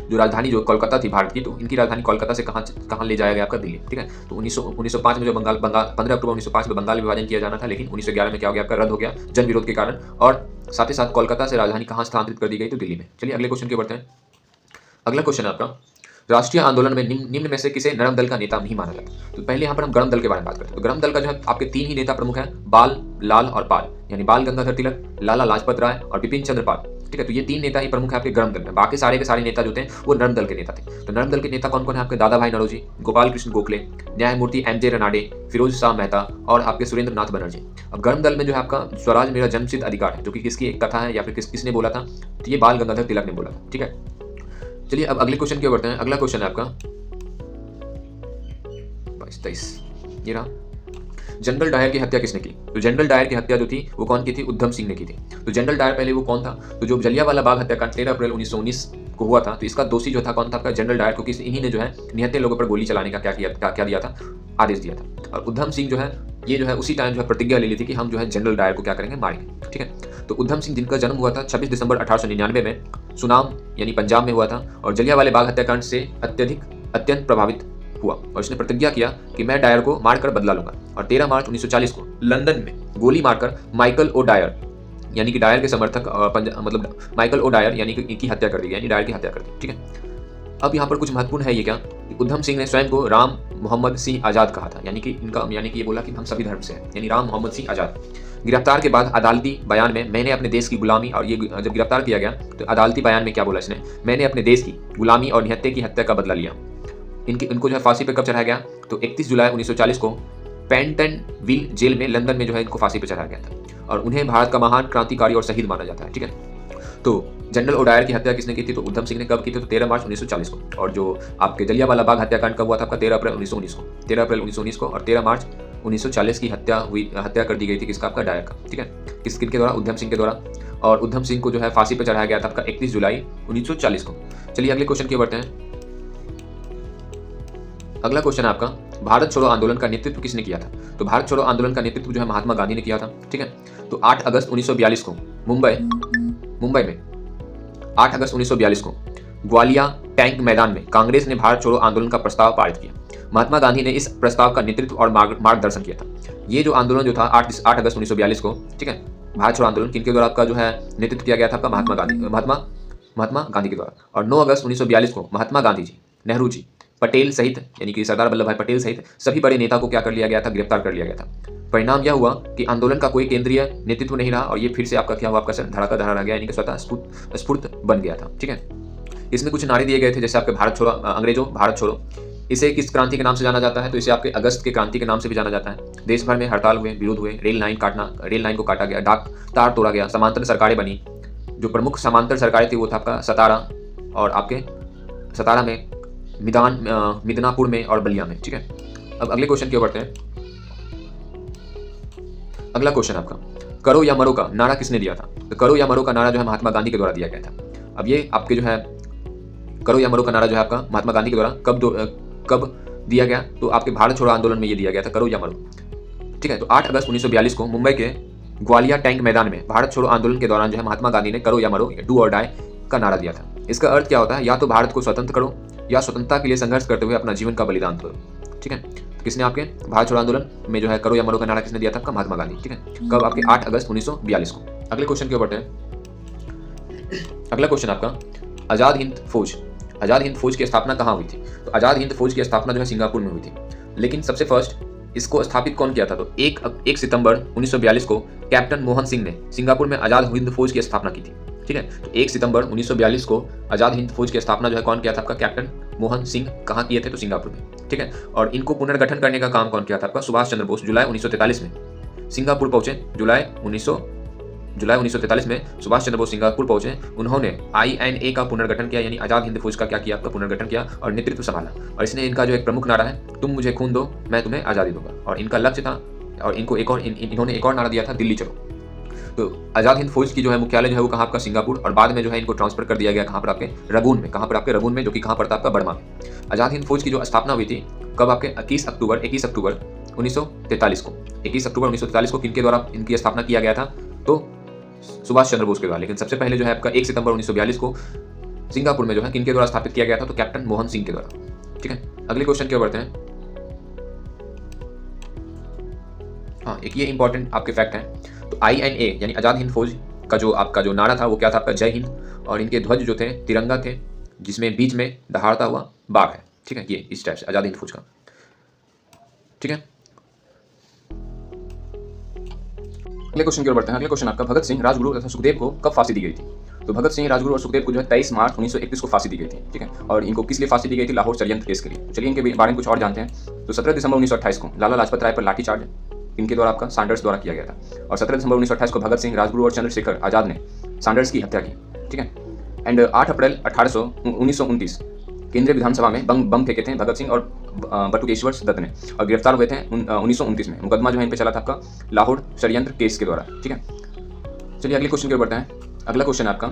जो राजधानी जो कोलकाता थी भारत की, तो इनकी राजधानी कोलकाता से कहाँ ले जाया गया? आपका दिल्ली, ठीक है। तो 1905 में जो 15 अक्टूबर 1905 में बंगाल विभाजन किया जाना था, लेकिन 1911 में क्या हो गया? आपका रद्द हो गया जन विरोध के कारण। और साथ ही साथ कोलकाता से राजधानी कहाँ स्थानांतरित कर दी गई? तो दिल्ली में। चलिए अगले क्वेश्चन की बढ़ते हैं। अगला क्वेश्चन है आपका, राष्ट्रीय आंदोलन में निम्न में से किसे नरम दल का नेता नहीं माना जाता? तो पहले यहाँ पर हम गरम दल के बारे में बात करते हैं। तो गरम दल का जो है आपके 3 ही नेता प्रमुख हैं, बाल, लाल और पाल, यानी बाल गंगाधर तिलक, लाला लाजपत राय और बिपिन चंद्र पाल, ठीक है। तो ये 3 नेता ही प्रमुख है आपके गरम दल में। बाकी सारे के सारे नेता जो थे वो नरम दल के नेता थे। तो नरम दल के नेता कौन कौन है? आपके दादा भाई नौरोजी, गोपाल कृष्ण गोखले, न्यायमूर्ति MJ रनाडे, फिरोज शाह मेहता और आपके सुरेंद्र नाथ बनर्जी। अब गरम दल में जो है आपका स्वराज मेरा जन्मसिद्ध अधिकार है, जो कि किसकी एक कथा है या फिर किसने बोला था? तो ये बाल गंगाधर तिलक ने बोला था, ठीक है। चलिए अब अगले क्वेश्चन की ओर बढ़ते हैं। अगला क्वेश्चन है आपका 22-23, ये रहा, जनरल डायर की हत्या किसने की? तो जनरल डायर की हत्या जो थी वो कौन की थी? उधम सिंह ने की थी। तो जनरल डायर पहले वो कौन था? तो जो जलियांवाला बाग हत्याकांड 13 अप्रैल 1919 को हुआ था, तो इसका दोषी जो था कौन था? आपका जनरल डायर, क्योंकि इन्हीं ने जो है निहत्थे लोगों पर गोली चलाने का क्या दिया था? आदेश दिया था। और उधम सिंह जो है ये जो है उसी टाइम जो है प्रतिज्ञा ले ली थी कि हम जो है जनरल डायर को क्या करेंगे? मारेंगे, ठीक है। तो उधम सिंह, जिनका जन्म हुआ था 26 दिसंबर 1899 में सुनाम यानी पंजाब में हुआ था, और जलियांवाले बाग हत्याकांड से अत्यंत प्रभावित हुआ, और इसने प्रतिज्ञा किया कि मैं डायर को मारकर बदला लूंगा। और 13 मार्च 1940 को लंदन में गोली मारकर माइकल ओ डायर, यानी कि डायर के समर्थक मतलब माइकल ओ डायर यानी कि इनकी हत्या कर दी, यानी डायर की हत्या कर दी, ठीक है। अब यहाँ पर कुछ महत्वपूर्ण है ये क्या, उधम सिंह ने स्वयं को राम मोहम्मद सिंह आज़ाद कहा था, यानी कि ये बोला कि हम सभी धर्म से हैं, यानी राम मोहम्मद सिंह आज़ाद। गिरफ्तार के बाद अदालती बयान में मैंने अपने देश की गुलामी, और ये जब गिरफ्तार किया गया तो अदालती बयान में क्या बोला इसने? मैंने अपने देश की गुलामी और निहत्थे की हत्या का बदला लिया। इनको जो है फांसी पर कब चढ़ाया गया? तो 31 जुलाई 1940 को पेंटनविल जेल में लंदन में जो है इनको फांसी पर चढ़ाया गया था, और उन्हें भारत का महान क्रांतिकारी और शहीद माना जाता है, ठीक है। तो जनरल ओडायर की हत्या किसने की थी? तो उधम सिंह ने कब की थी? तो 13 मार्च 1940 को। और जो आपके जलियांवाला बाग हत्याकांड कब हुआ था? आपका 13 अप्रैल 1919 को, 13 अप्रैल 1919 को, और 13 मार्च 1940 की हत्या कर दी गई थी किसका? आपका डायर का, ठीक है। किसके द्वारा? उधम सिंह के द्वारा। और उधम सिंह को जो है फांसी पर चढ़ाया गया था आपका 31 जुलाई 1940 को। चलिए अगले क्वेश्चन की बढ़ते हैं। अगला क्वेश्चन है आपका, भारत छोड़ो आंदोलन का नेतृत्व किसने किया था? तो भारत छोड़ो आंदोलन का नेतृत्व जो है महात्मा गांधी ने किया था। ठीक है, तो 8 अगस्त 1942 को मुंबई में 8 अगस्त 1942 को ग्वालिया टैंक मैदान में कांग्रेस ने भारत छोड़ो आंदोलन का प्रस्ताव पारित किया। महात्मा गांधी ने इस प्रस्ताव का नेतृत्व और मार्गदर्शन किया था। ये जो आंदोलन जो था 8 अगस्त 1942 को, ठीक है, भारत छोड़ो आंदोलन किनके द्वारा आपका जो है नेतृत्व किया गया था? आपका महात्मा गांधी के द्वारा। और 9 अगस्त 1942 को महात्मा गांधी जी, नेहरू जी, पटेल सहित यानी कि सरदार वल्लभ भाई पटेल सहित सभी बड़े नेता को क्या कर लिया गया था? गिरफ्तार कर लिया गया था। परिणाम यह हुआ कि आंदोलन का कोई केंद्रीय नेतृत्व नहीं रहा और ये फिर से आपका क्या हुआ? आपका धड़ा का धड़ा रह गया, यानी कि स्वतः स्फूर्त बन गया था। ठीक है, इसमें कुछ नारे दिए गए थे, जैसे आपके भारत छोड़ो, अंग्रेजों भारत छोड़ो। इसे किस क्रांति के नाम से जाना जाता है? तो इसे आपके अगस्त के क्रांति के नाम से भी जाना जाता है। देश भर में हड़ताल हुए, विरोध हुए, रेल लाइन को काटा गया, डाक तार तोड़ा गया, समांतर सरकारें बनी। जो प्रमुख समांतर सरकारें थी वो था आपका सतारा, और आपके सतारा में मिदनापुर में और बलिया में। ठीक है, अब अगले क्वेश्चन की ओर बढ़ते हैं। अगला क्वेश्चन आपका, करो या मरो का नारा किसने दिया था? तो करो या मरो का नारा जो है महात्मा गांधी के द्वारा दिया गया था। अब ये आपके जो है करो या मरो का नारा जो है आपका महात्मा गांधी के द्वारा कब दिया गया? तो आपके भारत छोड़ो आंदोलन में ये दिया गया था, करो या मरो। ठीक है, तो 8 अगस्त 1942 को मुंबई के ग्वालिया टैंक मैदान में भारत छोड़ो आंदोलन के दौरान जो है महात्मा गांधी ने करो या मरो, डू और डाई का नारा दिया था। इसका अर्थ क्या होता है? या तो भारत को स्वतंत्र करो या स्वतंत्रता के लिए संघर्ष करते हुए अपना जीवन का बलिदान करो। ठीक है, तो किसने आपके भारत छोड़ो आंदोलन में जो है करो या मरो का नारा किसने दिया था? आपका महात्मा गांधी। ठीक है, कब? आपके 8 अगस्त 1942 को। अगले क्वेश्चन की ओर बढ़ते हैं। अगला क्वेश्चन आपका, आजाद हिंद फौज की स्थापना कहाँ हुई थी? तो आजाद हिंद फौज की स्थापना जो है सिंगापुर में हुई थी। लेकिन सबसे फर्स्ट इसको स्थापित कौन किया था? तो 1 सितंबर 1942 को कैप्टन मोहन सिंह ने सिंगापुर में आजाद हिंद फौज की स्थापना की थी। ठीक है, तो 1 सितंबर 1942 को आजाद हिंद फौज की स्थापना जो है कौन किया था? आपका कैप्टन मोहन सिंह। कहाँ किए थे? तो सिंगापुर में। ठीक है, और इनको पुनर्गठन करने का काम कौन किया था? आपका सुभाष चंद्र बोस। जुलाई 1943 में सिंगापुर पहुंचे। जुलाई 1943 में सुभाष चंद्र बोस सिंगापुर पहुंचे। उन्होंने INA का पुनर्गठन किया, यानी आजाद हिंद फौज का क्या किया? आपका पुनर्गठन किया और नेतृत्व संभाला। और इसने इनका जो एक प्रमुख नारा है, तुम मुझे खून दो मैं तुम्हें आज़ादी दूंगा, और इनका लक्ष्य था। और इनको इन्होंने एक और नारा दिया था, दिल्ली चलो। तो आजाद हिंद फौज की जो है मुख्यालय जो है वो कहाँ? आपका सिंगापुर। और बाद में जो है इनको ट्रांसफर कर दिया गया कहाँ पर? आपके रंगून में। कहाँ पर? आपके रंगून में, जो कि कहाँ पर था? आपका बर्मा में। आजाद हिंद फौज की जो स्थापना हुई थी कब? आपके 21 अक्टूबर 1943 को। 21 अक्टूबर 1943 को किनके द्वारा इनकी स्थापना किया गया था? तो सुभाष चंद्र बोस के द्वारा। लेकिन सबसे पहले जो है आपका 1 सितंबर 1942 को सिंगापुर में जो है किनके द्वारा स्थापित किया गया था? तो कैप्टन मोहन सिंह के द्वारा। ठीक है, अगले क्वेश्चन की ओर बढ़ते हैं। हाँ, एक ये इंपॉर्टेंट आपके फैक्ट है। तो INA यानी आजाद हिंद फौज का जो आपका जो नारा था वो क्या था? आपका जय हिंद। और इनके ध्वज जो थे तिरंगा थे, जिसमें बीच में दहाड़ता हुआ बाघ है। ठीक है, ये इस टाइप से आजाद हिंद फौज का। ठीक है, अगले क्वेश्चन की ओर बढ़ते हैं। अगले क्वेश्चन आपका, भगत सिंह, राजगुरु तथा सुखदेव को कब फांसी दी गई थी? तो भगत सिंह, राजगुरु और सुखदेव को जो है 23 मार्च 1931 को फांसी दी गई थी। ठीक है, और इनको किस लिए फांसी दी गई थी? लाहौर षड्यंत्र केस के लिए। चलिए इनके बारे में कुछ और जानते हैं। तो 17 दिसंबर 1928 को लाला लाजपत राय पर लाठीचार्ज इनके द्वारा आपका सैंडर्स द्वारा किया गया था। और 17 दिसंबर 1928 को भगत सिंह, राजगुरु और चंद्रशेखर आजाद ने सैंडर्स की हत्या की। ठीक है, एंड 8 अप्रैल 1929 केंद्रीय विधानसभा में बम फेंके थे भगत सिंह और बटुकेश्वर दत्त ने, और गिरफ्तार हुए थे 1929 में। मुकदमा जो है इन पे चला था आपका लाहौर षड्यंत्र केस के द्वारा। ठीक है, चलिए अगले क्वेश्चन की ओर बढ़ते हैं। अगला क्वेश्चन आपका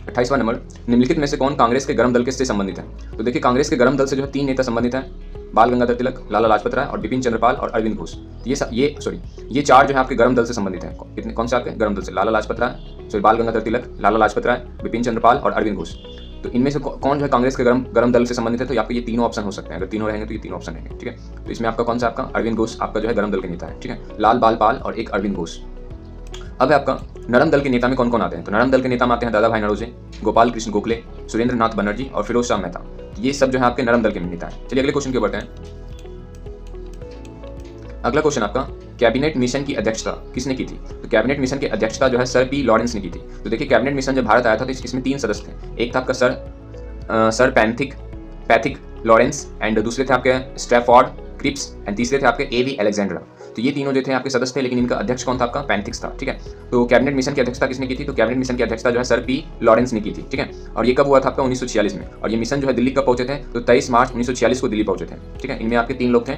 28वां नंबर, निम्नलिखित में से कौन कांग्रेस के गर्म दल के से संबंधित है? तो देखिए कांग्रेस के गर्म दल से जो है 3 नेता संबंधित हैं, बाल गंगाधर तिलक, लाला लाजपत राय और बिपिन चंद्रपाल और अरविंद घोष। ये 4 जो है आपके गर्म दल से संबंधित हैं। कितने? कौन से आपके गर्म दल से? लाला लाजपत राय, बाल गंगाधर तिलक, लाला लाजपत राय, बिपिन चंद्रपाल और अरविंद घोष। तो इनमें से कौन जो है कांग्रेस के गर्म दल से संबंधित है? तो आपके ये तीनों ऑप्शन हो सकते हैं। अगर तीनों रहेंगे तो ये तीनों ऑप्शन रहेंगे। ठीक है, तो इसमें आपका कौन सा? आपका अरविंद घोष आपका जो है गर्म दल के नेता है। ठीक है, लाल बाल पाल और एक अरविंद घोष। अब है आपका नरम दल के नेता में कौन कौन आते हैं? तो नरम दल के नेता में आते हैं दादा भाई नौरोजी, गोपाल कृष्ण गोखले, सुरेंद्र नाथ बनर्जी और फिरोज शाह मेहता। ये सब जो है आपके नरम दल के नेता हैं। चलिए अगले क्वेश्चन की ओर बढ़ते हैं। अगला क्वेश्चन आपका, कैबिनेट मिशन की अध्यक्षता किसने की थी? तो कैबिनेट मिशन की अध्यक्षता जो है सर P. लॉरेंस ने की थी। तो देखिए कैबिनेट मिशन जब भारत आया था तो इसमें 3 सदस्य थे। एक था आपका सर पैथिक लॉरेंस, एंड दूसरे थे आपके स्ट्रैफोर्ड क्रिप्स, एंड तीसरे थे आपके A.V. अलेक्जेंड्रा। तो ये तीनों जो थे आपके सदस्य थे, लेकिन इनका अध्यक्ष कौन था? आपका पैंथिक्स था। ठीक है, तो कैबिनेट मिशन की अध्यक्षता किसने की थी? तो कैबिनेट मिशन की अध्यक्षता जो है सर P. लॉरेंस ने की थी। ठीक है, और ये कब हुआ था? आपका 1946 में। और ये मिशन जो है दिल्ली कब पहुंचे थे? तो 23 मार्च 1946 को दिल्ली पहुंचे थे। ठीक है, इनमें आपके 3 लोग थे,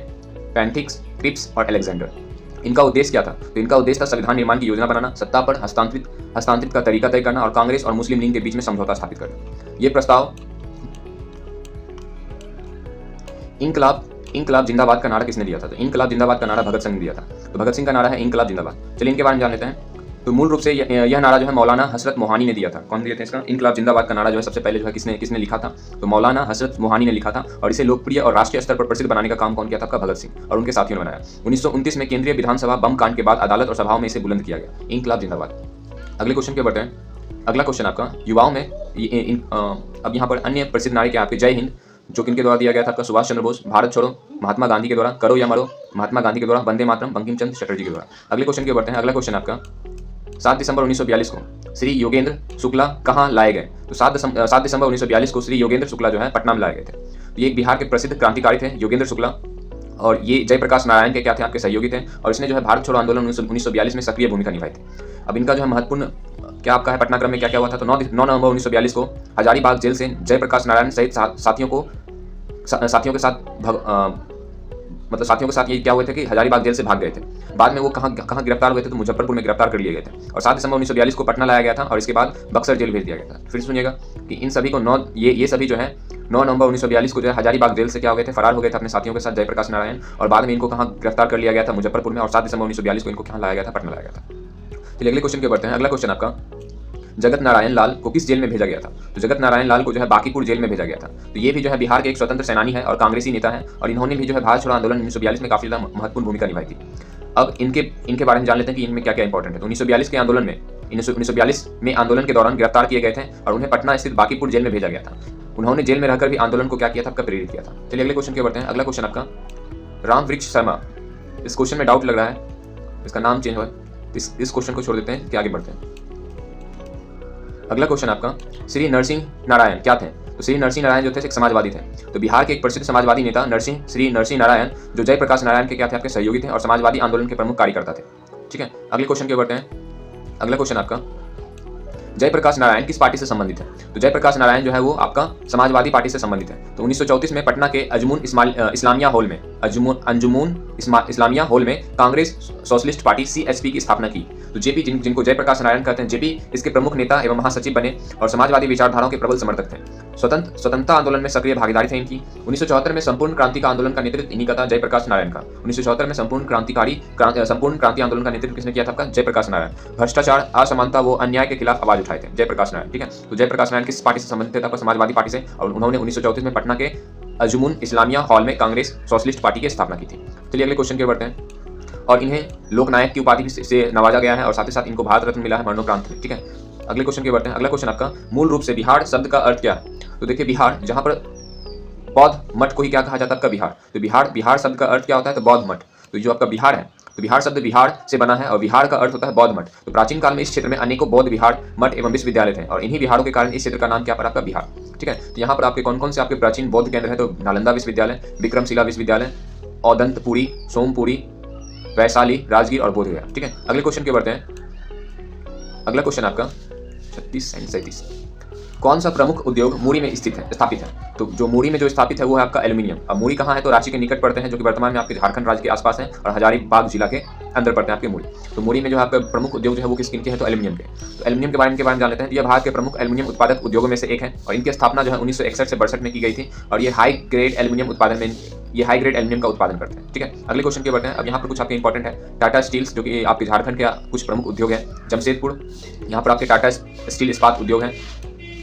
पैंथिक्स, क्रिप्स और अलेक्जेंडर। इनका उद्देश्य क्या था? तो इनका उद्देश्य था संविधान निर्माण की योजना बनाना, सत्ता पर हस्तांतरित का तरीका तय करना और कांग्रेस और मुस्लिम लीग के बीच में समझौता स्थापित करना। ये प्रस्ताव इनकलाब इनकलाब जिंदाबाद का नारा किसने दिया था? तो इनकलाब जिंदाबाद का नारा भगत सिंह ने दिया था। तो भगत सिंह का नारा है इनकलाब जिंदाबाद। चलिए इनके बारे में जान लेते हैं। तो मूल रूप से यह नारा जो है मौलाना हसरत मोहानी ने दिया था। कौन दिया था इसका? इनकलाब जिंदाबाद का नारा जो है सबसे पहले जो है किसने लिखा था? तो मौलाना हसरत मोहानी ने लिखा था। और इसे लोकप्रिय और राष्ट्रीय स्तर पर प्रसिद्ध बनाने का काम कौन किया था? आपका भगत सिंह और उनके साथियों ने बनाया। 1929 में केंद्रीय विधानसभा बम कांड के बाद अदालत और सभाओं में इसे बुलंद किया गया, इनकलाब जिंदाबाद। अगले क्वेश्चन पे बढ़ते हैं। अगला क्वेश्चन आपका युवाओं में अब यहाँ पर अन्य प्रसिद्ध नारे क्या आपके? जय हिंद जो किनके द्वारा दिया गया था? आपका सुभाष चंद्र बोस। भारत छोड़ो महात्मा गांधी के द्वारा। करो या मरो महात्मा गांधी के द्वारा। वंदे मातरम बंकिम चंद्र चटर्जी के द्वारा। अगले क्वेश्चन के बढ़ते हैं। अगला क्वेश्चन आपका 7 दिसंबर 1942 को श्री योगेंद्र शुक्ला कहाँ लाए गए? तो 7 दिसंबर 1942 को श्री योगेंद्र शुक्ला जो है पटना में लाए गए थे। तो ये एक बिहार के प्रसिद्ध क्रांतिकारी थे योगेंद्र शुक्ला, और ये जयप्रकाश नारायण के क्या थे? आपके सहयोगी थे। और इसने जो है भारत छोड़ो आंदोलन 1942 में सक्रिय भूमिका निभाई थी। अब इनका जो है महत्वपूर्ण क्या आपका है पटनाक्रम में क्या क्या हुआ था? तो 9 नवंबर 1942 को हजारीबाग जेल से जयप्रकाश नारायण सहित साथियों के साथ ये क्या हुए थे कि हजारीबाग जेल से भाग गए थे। बाद में वो कहाँ गिरफ्तार हुए थे? तो मुजफ्फरपुर में गिरफ्तार कर लिए गए थे। और 7 दिसंबर 1942 को पटना लाया गया था और इसके बाद बक्सर जेल भेज दिया गया था। फिर सुनिएगा कि इन सभी को ये सभी जो है 9 नवंबर 1942 को जो है हजारीबाग जेल से क्या हो गए थे? फरार हो गए थे अपने साथियों के साथ जयप्रकाश नारायण। और बाद में इनको कहाँ गिरफ्तार कर लिया गया था? मुजफ्फरपुर में। और 7 दिसंबर 1942 को इनको कहाँ लाया गया था? पटना लाया गया था। चलिए अगले क्वेश्चन के बढ़ते हैं। अगला क्वेश्चन आपका जगत नारायण लाल को किस जेल में भेजा गया था? तो जगत नारायण लाल को जो है बांकीपुर जेल में भेजा गया था। तो ये भी जो है बिहार के एक स्वतंत्र सेनानी है और कांग्रेसी नेता है, और इन्होंने भी जो है भारत छोड़ो आंदोलन 1942 में काफी ज्यादा महत्वपूर्ण भूमिका निभाई थी। अब इनके बारे में जान लेते हैं कि इनमें क्या क्या इंपॉर्टेंट है। तो 1942 के आंदोलन में 1942 में आंदोलन के दौरान गिरफ्तार किए गए थे और उन्हें पटना स्थित बांकीपुर जेल में भेजा गया था। उन्होंने जेल में रहकर भी आंदोलन को क्या किया था? आपका प्रेरित किया था। चलिए अगले क्वेश्चन के बढ़ते हैं। अगला क्वेश्चन आपका राम वृक्ष शर्मा। इस क्वेश्चन में डाउट लग रहा है, इसका नाम चेंज हुआ है। इस क्वेश्चन को छोड़ देते हैं कि आगे बढ़ते हैं। अगला क्वेश्चन आपका श्री नरसिंह नारायण क्या थे? तो श्री नरसिंह नारायण जो थे एक समाजवादी थे। तो बिहार के एक प्रसिद्ध समाजवादी नेता श्री नरसिंह नारायण जो जयप्रकाश नारायण के क्या थे? आपके सहयोगी थे और समाजवादी आंदोलन के प्रमुख कार्यकर्ता थे। ठीक है, अगले क्वेश्चन के बढ़ते हैं। अगला क्वेश्चन आपका जयप्रकाश नारायण किस पार्टी से संबंधित है? तो जयप्रकाश नारायण जो है वो आपका समाजवादी पार्टी से संबंधित है। तो 1934 में पटना के अंजुमन इस्लामिया हॉल में कांग्रेस सोशलिस्ट पार्टी CSP की स्थापना की। तो जेपी जिनको जयप्रकाश नारायण कहते हैं, जेपी इसके प्रमुख नेता एवं महासचिव बने और समाजवादी विचारधाराओं के प्रबल समर्थक थे। स्वतंत्रता आंदोलन में सक्रिय भागीदारी थे इनकी। 1974 में संपूर्ण क्रांति का आंदोलन का नेतृत्व इन्हीं का था, जयप्रकाश नारायण का। 1974 में संपूर्ण क्रांति आंदोलन का नेतृत्व किसने किया था? आपका जयप्रकाश नारायण। भ्रष्टाचार, असमानता व अन्याय के खिलाफ आवाज उठाए थे जयप्रकाश नारायण। ठीक है, तो जयप्रकाश नारायण किस पार्टी से संबंधित थे? आपका समाजवादी पार्टी से। और उन्होंने 1934 में पटना के अंजुमन इस्लामिया हॉल में कांग्रेस सोशलिस्ट पार्टी की स्थापना की थी। चलिए अगले क्वेश्चन के बढ़ते हैं। और इन्हें लोकनायक की उपाधि से नवाजा गया है और साथ ही साथ इनको भारत रत्न मिला है मरणोपरांत में। ठीक है, अगले क्वेश्चन के बढ़ते हैं। अगला क्वेश्चन आपका मूल रूप से बिहार शब्द का अर्थ क्या है? तो देखिए बिहार जहां पर बौद्ध मठ को ही क्या कहा जाता है? आपका बिहार। तो बिहार शब्द का अर्थ क्या होता है? तो बौद्ध मठ। तो जो आपका बिहार है, तो बिहार शब्द बिहार से बना है और बिहार का अर्थ होता है बौद्ध मठ। तो प्राचीन काल में इस क्षेत्र में अनेकों बौद्ध विहार, मठ एवं विश्वविद्यालय थे और इन्हीं विहारों के कारण इस क्षेत्र का नाम क्या पड़ा? आपका बिहार। ठीक है, तो यहाँ पर आपके कौन कौन से आपके प्राचीन बौद्ध केंद्र है? तो नालंदा विश्वविद्यालय, विक्रमशिला विश्वविद्यालय, औदंतपुरी, सोमपुरी, वैशाली, राजगीर और बोधगया। ठीक है, अगले क्वेश्चन के बढ़ते हैं। अगला क्वेश्चन आपका 36 कौन सा प्रमुख उद्योग मुरी में स्थापित है? तो जो मुरी में जो स्थापित है वो है आपका एल्यूमिनियम। अब मुरी कहाँ है? तो रांची के निकट पड़ते हैं, जो कि वर्तमान में आपके झारखंड राज्य के आसपास है और हजारीबाग जिला के अंदर पड़ते हैं आपके मुरी। तो मुरी में जो आपका प्रमुख उद्योग जो है वो किनके है? तो एल्यूमिनियम के। तो एल्यूमिनियम के बारे में जान लेते हैं। तो यह भारत के प्रमुख एल्यूमिनियम उत्पादक उद्योगों में से एक है और इनकी स्थापना जो है 1961 से 62 में की गई थी और ये हाई ग्रेड एल्यूमिनियम का उत्पादन करते हैं। ठीक है, अगले क्वेश्चन के बढ़ते हैं। अब यहाँ पर कुछ आपके इंपॉर्टेंट है। टाटा स्टील्स जो कि आपके झारखंड के कुछ प्रमुख उद्योग है। जमशेदपुर, यहाँ पर आपके टाटा स्टील इस्पात उद्योग है।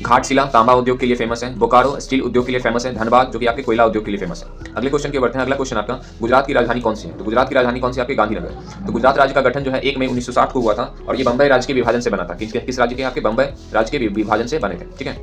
घाटशिला तांबा उद्योग के लिए फेमस है। बोकारो स्टील उद्योग के लिए फेमस है। धनबाद जो कि आपके कोयला उद्योग के लिए फेमस है। अगले क्वेश्चन के बढ़ते हैं। अगला क्वेश्चन आपका गुजरात की राजधानी कौन सी है? तो गुजरात की राजधानी कौन सी? आपके गांधीनगर। तो गुजरात राज्य का गठन जो है 1 मई 1960 को हुआ था और ये बंबई राज्य के विभाजन से बना था। किस राज्य के? आपके बंबई राज्य के विभाजन से बने थे। ठीक है,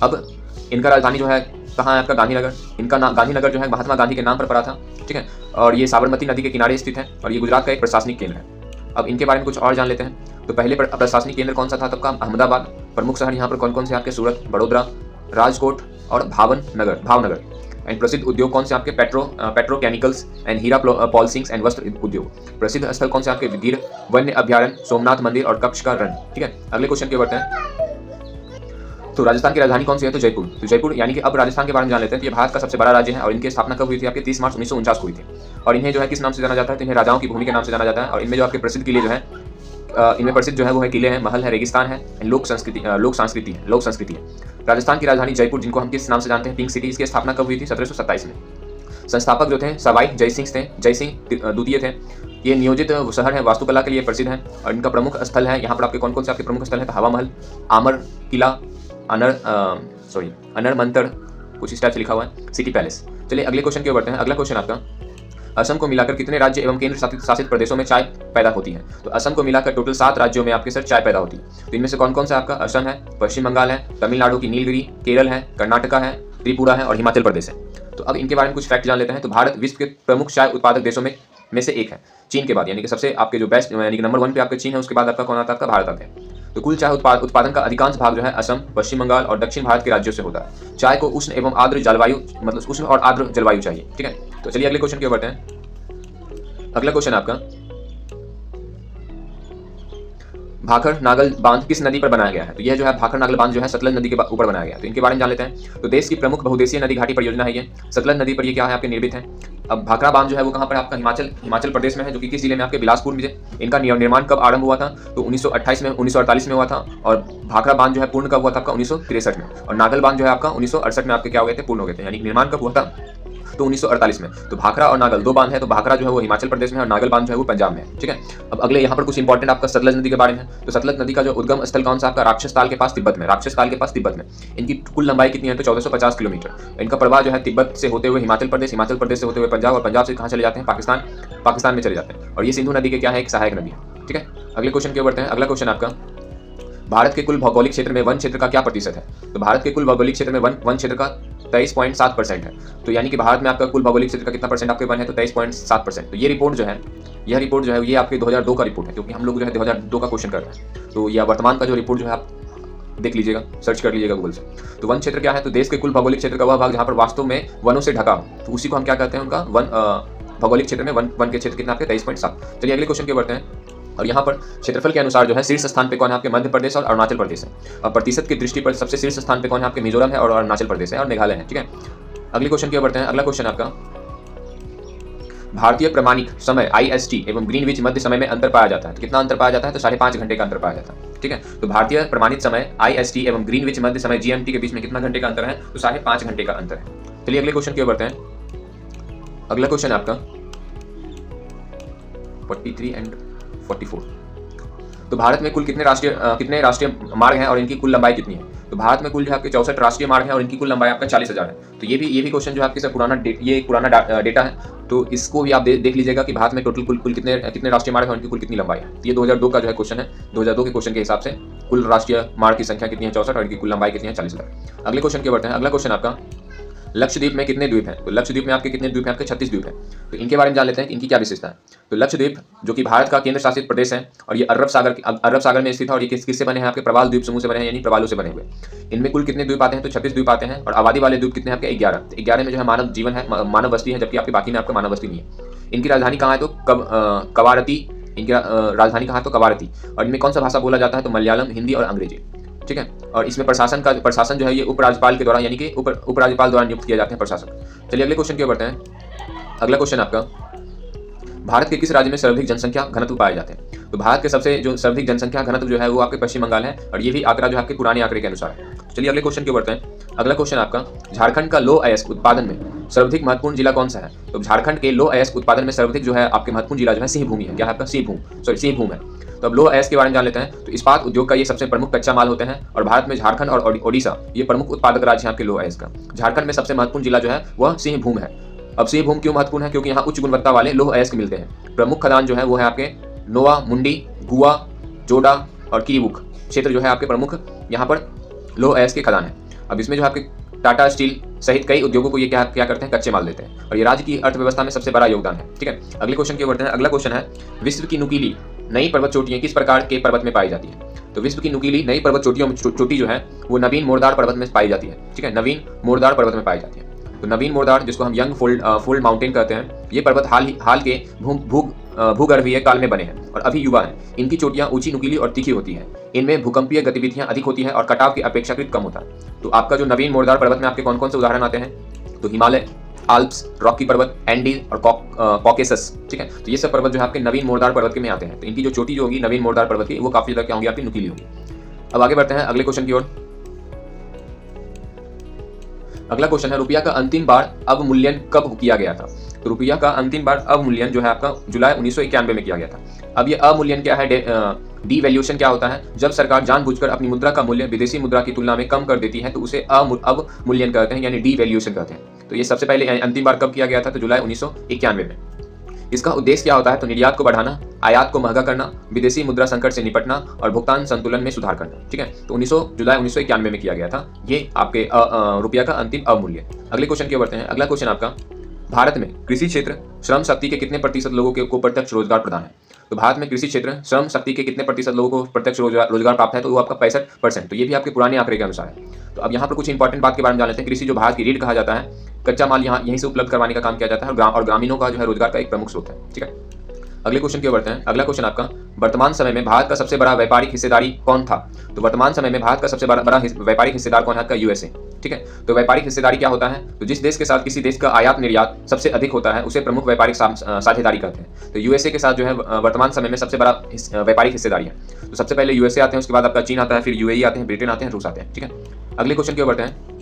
अब इनका राजधानी जो है कहाँ है? आपका गांधीनगर। इनका नाम गांधीनगर जो है महात्मा गांधी के नाम पर पड़ा था। ठीक है, और ये साबरमती नदी के किनारे स्थित है और ये गुजरात का एक प्रशासनिक केंद्र है। अब इनके बारे में कुछ और जान लेते हैं। तो पहले प्रशासनिक केंद्र कौन सा था? तब का अहमदाबाद। प्रमुख शहर यहाँ पर कौन कौन से? आपके सूरत, बड़ोदरा, राजकोट और भावनगर। एंड प्रसिद्ध उद्योग कौन से? आपके पेट्रोकेमिकल्स एंड हीरा पॉलिशिंग एंड वस्त्र उद्योग। प्रसिद्ध स्थल कौन से? आपके गिर वन्य अभ्यारण्य, सोमनाथ मंदिर और कच्छ का रण। ठीक है, अगले क्वेश्चन के बढ़ते हैं। तो राजस्थान की राजधानी कौन सी है? तो जयपुर। तो जयपुर यानी कि अब राजस्थान के बारे में जान लेते हैं। तो ये भारत का सबसे बड़ा राज्य है और इनकी स्थापना कब हुई थी? आपके 30 मार्च 1949 को हुई थी। और इन्हें जो है किस नाम से जाना जाता है? तो इन्हें राजाओं की भूमि के नाम से जाना जाता है। और इनमें जो आपके प्रसिद्ध किले जो है इनमें प्रसिद्ध जो है वो है किले हैं, महल है, रेगिस्तान है, लोक संस्कृति है। राजस्थान की राजधानी जयपुर, जिनको हम किस नाम से जानते हैं? Pink city. इसकी स्थापना कब हुई थी? 1727 में। संस्थापक जो थे सवाई जयसिंह द्वितीय थे। ये नियोजित शहर है, वास्तुकला के लिए प्रसिद्ध है और इनका प्रमुख स्थल है, यहाँ पर आपके कौन कौन से आपके प्रमुख स्थल है, तो हवा महल, आमर किला, अनर मंतर, कुछ इस टाइप से लिखा हुआ है, सिटी पैलेस। चलिए अगले क्वेश्चन की ओर बढ़ते हैं। अगला क्वेश्चन आपका, असम को मिलाकर कितने राज्य एवं केंद्र शासित प्रदेशों में चाय पैदा होती है? तो असम को मिलाकर टोटल 7 राज्यों में आपके सर चाय पैदा होती है। तो इनमें से कौन कौन सा आपका, असम है, पश्चिम बंगाल है, तमिलनाडु की नीलगिरी, केरल है, कर्नाटका है, त्रिपुरा है और हिमाचल प्रदेश है। तो अब इनके बारे में कुछ फैक्ट जान लेते हैं। तो भारत विश्व के प्रमुख चाय उत्पादक देशों में से एक है, चीन के बाद, यानी कि सबसे आपके जो बेस्ट यानी कि नंबर 1 पे आपके चीन है, उसके बाद आपका कौन आता है, आपका भारत आता है। तो कुल चाय उत्पादन का अधिकांश भाग जो है असम, पश्चिम बंगाल और दक्षिण भारत के राज्यों से होता है। चाय को उष्ण एवं आर्द्र जलवायु, मतलब उष्ण और आर्द्र जलवायु चाहिए, ठीक है। तो चलिए अगले क्वेश्चन की ओर बढ़ते हैं। अगला क्वेश्चन आपका, भाखर नागल बांध किस नदी पर बनाया गया है? तो यह जो है भाखर नागल बांध जो है सतलज नदी के ऊपर बनाया गया है। तो इनके बारे में जान लेते हैं। तो देश की प्रमुख बहुउद्देशीय नदी घाटी परियोजना है ये, सतलज नदी पर ये क्या है आपके निर्मित है। अब भाखरा बांध जो है वो कहाँ पर आपका हिमाचल प्रदेश में है, जो कि किस जिले में आपके बिलासपुर में। इनका निर्माण कब आरंभ हुआ था? तो 1948 में हुआ था। और भाखरा बांध जो है पूर्ण कब हुआ था आपका? 1963 में। और नागल बांध जो है आपका 1968 में आपके क्या हो गए थे? पूर्ण हो गए थे। यानी निर्माण कब हुआ था? तो 1948 में। तो भाखरा और नागल 2 बांध है। तो भाखरा जो है वो हिमाचल प्रदेश में है और नागल बांध जो है वो पंजाब में है, ठीक है। अब अगले यहाँ पर कुछ इंपॉर्टेंट आपका सतलज नदी के बारे में है। तो सतलज नदी का जो उद्गम स्थल कौन सा आपका? राक्षस ताल के पास तिब्बत में। इनकी कुल लंबाई कितनी है? तो 1450 किलोमीटर। इनका प्रवाह जो है तिब्बत से होते हुए हिमाचल प्रदेश से होते हुए पंजाब, और पंजाब से कहाँ चले जाते हैं? पाकिस्तान में चले जाते हैं। और ये सिंधु नदी के क्या है? एक सहायक नदी है, ठीक है। अगले क्वेश्चन की ओर बढ़ते हैं। अगला क्वेश्चन आपका, भारत के कुल भौगोलिक क्षेत्र में वन क्षेत्र का क्या प्रतिशत है? तो भारत के कुल भौगोलिक क्षेत्र में वन क्षेत्र का 23.7% है। तो यानी कि भारत में आपका कुल भौगोलिक क्षेत्र का कितना परसेंट आपके वन है? तो 23.7%। तो ये रिपोर्ट जो है ये आपके 2002 का रिपोर्ट है, क्योंकि हम लोग जो है 2002 का क्वेश्चन कर रहे हैं। तो यह वर्तमान का जो रिपोर्ट जो है आप देख लीजिएगा, सर्च कर लीजिएगा गूगल से। तो वन क्षेत्र क्या है? तो देश के कुल भौगोलिक क्षेत्र का वह भाग जहाँ पर वास्तव में वनों से ढका, तो उसी को हम क्या कहते हैं? उनका वन भौगोलिक क्षेत्र में वन के क्षेत्र कितना आपके? 23.7। चलिए अगले क्वेश्चन के बढ़ते हैं। और यहाँ पर क्षेत्रफल के अनुसार जो है शीर्ष स्थान पे कौन है आपके? मध्य प्रदेश और अरुणाचल प्रदेश है। और प्रतिशत की दृष्टि पर सबसे शीर्ष स्थान पे कौन है आपके? मिजोरम है और अरुणाचल प्रदेश है और मेघालय है, ठीक है। अगले क्वेश्चन की ओर बढ़ते हैं। अगला क्वेश्चन आपका, भारतीय प्रमाणिक समय IST एवं ग्रीनविच मध्य समय में अंतर पाया जाता है। तो कितना अंतर पाया जाता है? तो 5.5 घंटे का अंतर पाया जाता है, ठीक है। तो भारतीय प्रमाणित समय IST एवं ग्रीनविच मध्य समय GMT के बीच में कितना घंटे का अंतर है? तो 5.5 घंटे का अंतर है। चलिए अगले क्वेश्चन की ओर बढ़ते हैं। अगला क्वेश्चन आपका 43 एंड 44। तो भारत में कुल कितने राष्ट्रीय मार्ग हैं और इनकी कुल लंबाई कितनी है? तो भारत में कुल जो आपके 64 राष्ट्रीय मार्ग हैं और इनकी कुल लंबाई आपका 40,000 है। तो ये भी क्वेश्चन जो आपके सर पुराना डेटा है, तो इसको भी आप देख लीजिएगा कि भारत में टोटल कुल कितने राष्ट्रीय मार्ग हैं और इनकी कुल कितनी लंबाई है। ये 2002 का जो है क्वेश्चन है। 2002 के क्वेश्चन के हिसाब से कुल राष्ट्रीय मार्ग की संख्या कितनी है? 64 और इनकी कुल लंबाई कितनी है? 40,000। अगले क्वेश्चन की बढ़ते हैं। अगला क्वेश्चन आपका, लक्षद्वीप में कितने द्वीप हैं? तो लक्षद्वीप में आपके कितने द्वीप हैं? आपके 36 द्वीप हैं। तो इनके बारे में जान लेते हैं कि इनकी क्या विशेषता है। तो लक्षद्वीप जो कि भारत का केंद्र शासित प्रदेश है और ये अरब सागर में स्थित है। और ये किससे बने हैं? आपके प्रवाल द्वीप समूह से बने हैं, यानी प्रवालों से बने हुए। इनमें कुल कितने द्वीप आते हैं? तो 36 द्वीप आते हैं। और आबादी वाले द्वीप कितने हैं आपके? 11। तो 11 में जो है मानव जीवन है, मानव बस्ती है, जबकि आपके बाकी में आपका मानव बस्ती नहीं है। इनकी राजधानी कहाँ है? तो कवारती। इनकी राजधानी कहाँ है? तो कवारती। और इनमें कौन सा भाषा बोला जाता है? तो मलयालम, हिंदी और अंग्रेजी, ठीक है। और इसमें प्रशासन जो है ये उपराज्यपाल के द्वारा, यानी कि उपराज्यपाल द्वारा नियुक्त किया जाते हैं प्रशासक। चलिए अगले क्वेश्चन की ओर बढ़ते हैं। अगला क्वेश्चन आपका, भारत के किस राज्य में सर्वाधिक जनसंख्या घनत्व पाए जाते हैं? तो भारत के सबसे जो सर्वाधिक जनसंख्या घनत्व जो है वो आपके पश्चिम बंगाल है। और ये भी आंकड़ा जो आपके पुराने आंकड़े के अनुसार है। चलिए अगले क्वेश्चन की ओर बढ़ते हैं। अगला क्वेश्चन आपका, झारखंड का लौह अयस्क उत्पादन में सर्वाधिक महत्वपूर्ण जिला कौन सा है? तो झारखंड के लौह अयस्क उत्पादन में सर्वाधिक जो है आपके महत्वपूर्ण जिला जो है सिंहभूम है। क्या है आपका? सिंहभूम है। तो अब लौह अयस्क के बारे में जान लेते हैं। तो इस्पात उद्योग का ये सबसे प्रमुख कच्चा माल होते हैं। और भारत में झारखंड और ओडिशा ये प्रमुख उत्पादक राज्य हैं आपके लौह अयस्क का। झारखंड में सबसे महत्वपूर्ण जिला जो है वह सिंहभूम है। अब सिंहभूम क्यों महत्वपूर्ण है? क्योंकि यहाँ उच्च गुणवत्ता वाले लौह अयस्क मिलते हैं। प्रमुख खदान जो है वो है आपके नोवा मुंडी, गुआ, जोडा और किरीबुक क्षेत्र जो है आपके प्रमुख यहाँ पर लौह अयस्क के खदान है। अब इसमें जो आपके टाटा स्टील सहित कई उद्योगों को ये क्या करते हैं? कच्चे माल देते हैं। और ये राज्य की अर्थव्यवस्था में सबसे बड़ा योगदान है, ठीक है। अगले क्वेश्चन की ओर बढ़ते हैं। अगला क्वेश्चन है, विश्व की नुकीली नई पर्वत चोटियां किस प्रकार के पर्वत में पाई जाती है? तो विश्व की नुकीली नई पर्वत चोटी जो है वो नवीन मोरदार पर्वत में पाई जाती है, ठीक है। नवीन मोरदार पर्वत में पाई जाती है। तो नवीन मोरदार, जिसको हम यंग फोल्ड माउंटेन कहते हैं, ये पर्वत हाल के भूगर्भीय काल में बने हैं और अभी युवा हैं। इनकी चोटियां ऊंची, नुकीली और तीखी होती हैं। इनमें भूकंपीय गतिविधियां अधिक होती हैं और कटाव की अपेक्षाकृत कम होता है। तो आपका जो नवीन मोरदार पर्वत में आपके कौन कौन से उदाहरण आते हैं? तो हिमालय, आल्प्स, रॉकी पर्वत, एंडीज और कॉकेसस, ठीक है। तो ये सब पर्वत जो है आपके नवीन मोरदार पर्वत के में आते हैं। तो इनकी जो चोटी जो होगी नवीन मोरदार पर्वत की, वो काफी ज्यादा क्या होगी? आपकी नुकीली होगी। अब आगे बढ़ते हैं अगले क्वेश्चन की ओर। अगला क्वेश्चन है रुपया का अंतिम बार अवमूल्यन कब किया गया था? तो रुपया का अंतिम बार अवमूल्यन जो है आपका जुलाई 1991 में किया गया था। अब ये अवमूल्यन क्या है, डीवैल्यूएशन क्या होता है? जब सरकार जानबूझकर अपनी मुद्रा का मूल्य विदेशी मुद्रा की तुलना में कम कर देती है तो उसे अवमूल्यन कहते हैं, यानी डीवैल्यूएशन कहते हैं। तो ये सबसे पहले अंतिम बार कब किया गया था? तो जुलाई 1991 में। इसका उद्देश्य क्या होता है? तो निर्यात को बढ़ाना, आयात को महंगा करना, विदेशी मुद्रा संकट से निपटना और भुगतान संतुलन में सुधार करना। ठीक है, तो जुलाई 1991 में किया गया था ये आपके रुपया का अंतिम अवमूल्यन। अगले क्वेश्चन की ओर बढ़ते हैं। अगला क्वेश्चन आपका, भारत में कृषि क्षेत्र श्रम शक्ति के कितने प्रतिशत लोगों को प्रत्यक्ष रोजगार प्रदान है? तो भारत में कृषि क्षेत्र श्रम शक्ति के कितने प्रतिशत लोगों को प्रत्यक्ष रोजगार प्राप्त है? तो वो आपका 65%। तो ये भी आपके पुराने आंकड़े के अनुसार है। तो अब यहाँ पर कुछ इंपॉर्टेंट बात के बारे में जान लेते हैं। कृषि जो भारत की रीढ़ कहा जाता है, कच्चा माल यहीं से उपलब्ध करवाने का काम किया जाता है और ग्रामीणों का जो है रोजगार का एक प्रमुख स्रोत है। ठीक है, अगले क्वेश्चन की ओर बढ़ते हैं। अगला क्वेश्चन आपका, वर्तमान समय में भारत का सबसे बड़ा व्यापारिक हिस्सेदारी कौन था? तो वर्तमान समय में भारत का सबसे बड़ा व्यापारिक हिस्सेदार कौन है? आपका यूएसए। ठीक है, तो व्यापारिक हिस्सेदारी क्या होता है? तो जिस देश के साथ किसी देश का आयात निर्यात सबसे अधिक होता है उसे प्रमुख व्यापारिक साझेदारी कहते हैं। तो यूएसए के साथ जो है वर्तमान समय में सबसे बड़ा व्यापारिक हिस्सेदारी है। तो सबसे पहले यूएसए आते हैं, उसके बाद आपका चीन आता है, फिर यूएई आते हैं, ब्रिटेन आते हैं, रूस आते हैं। ठीक है, अगले क्वेश्चन की ओर बढ़ते हैं।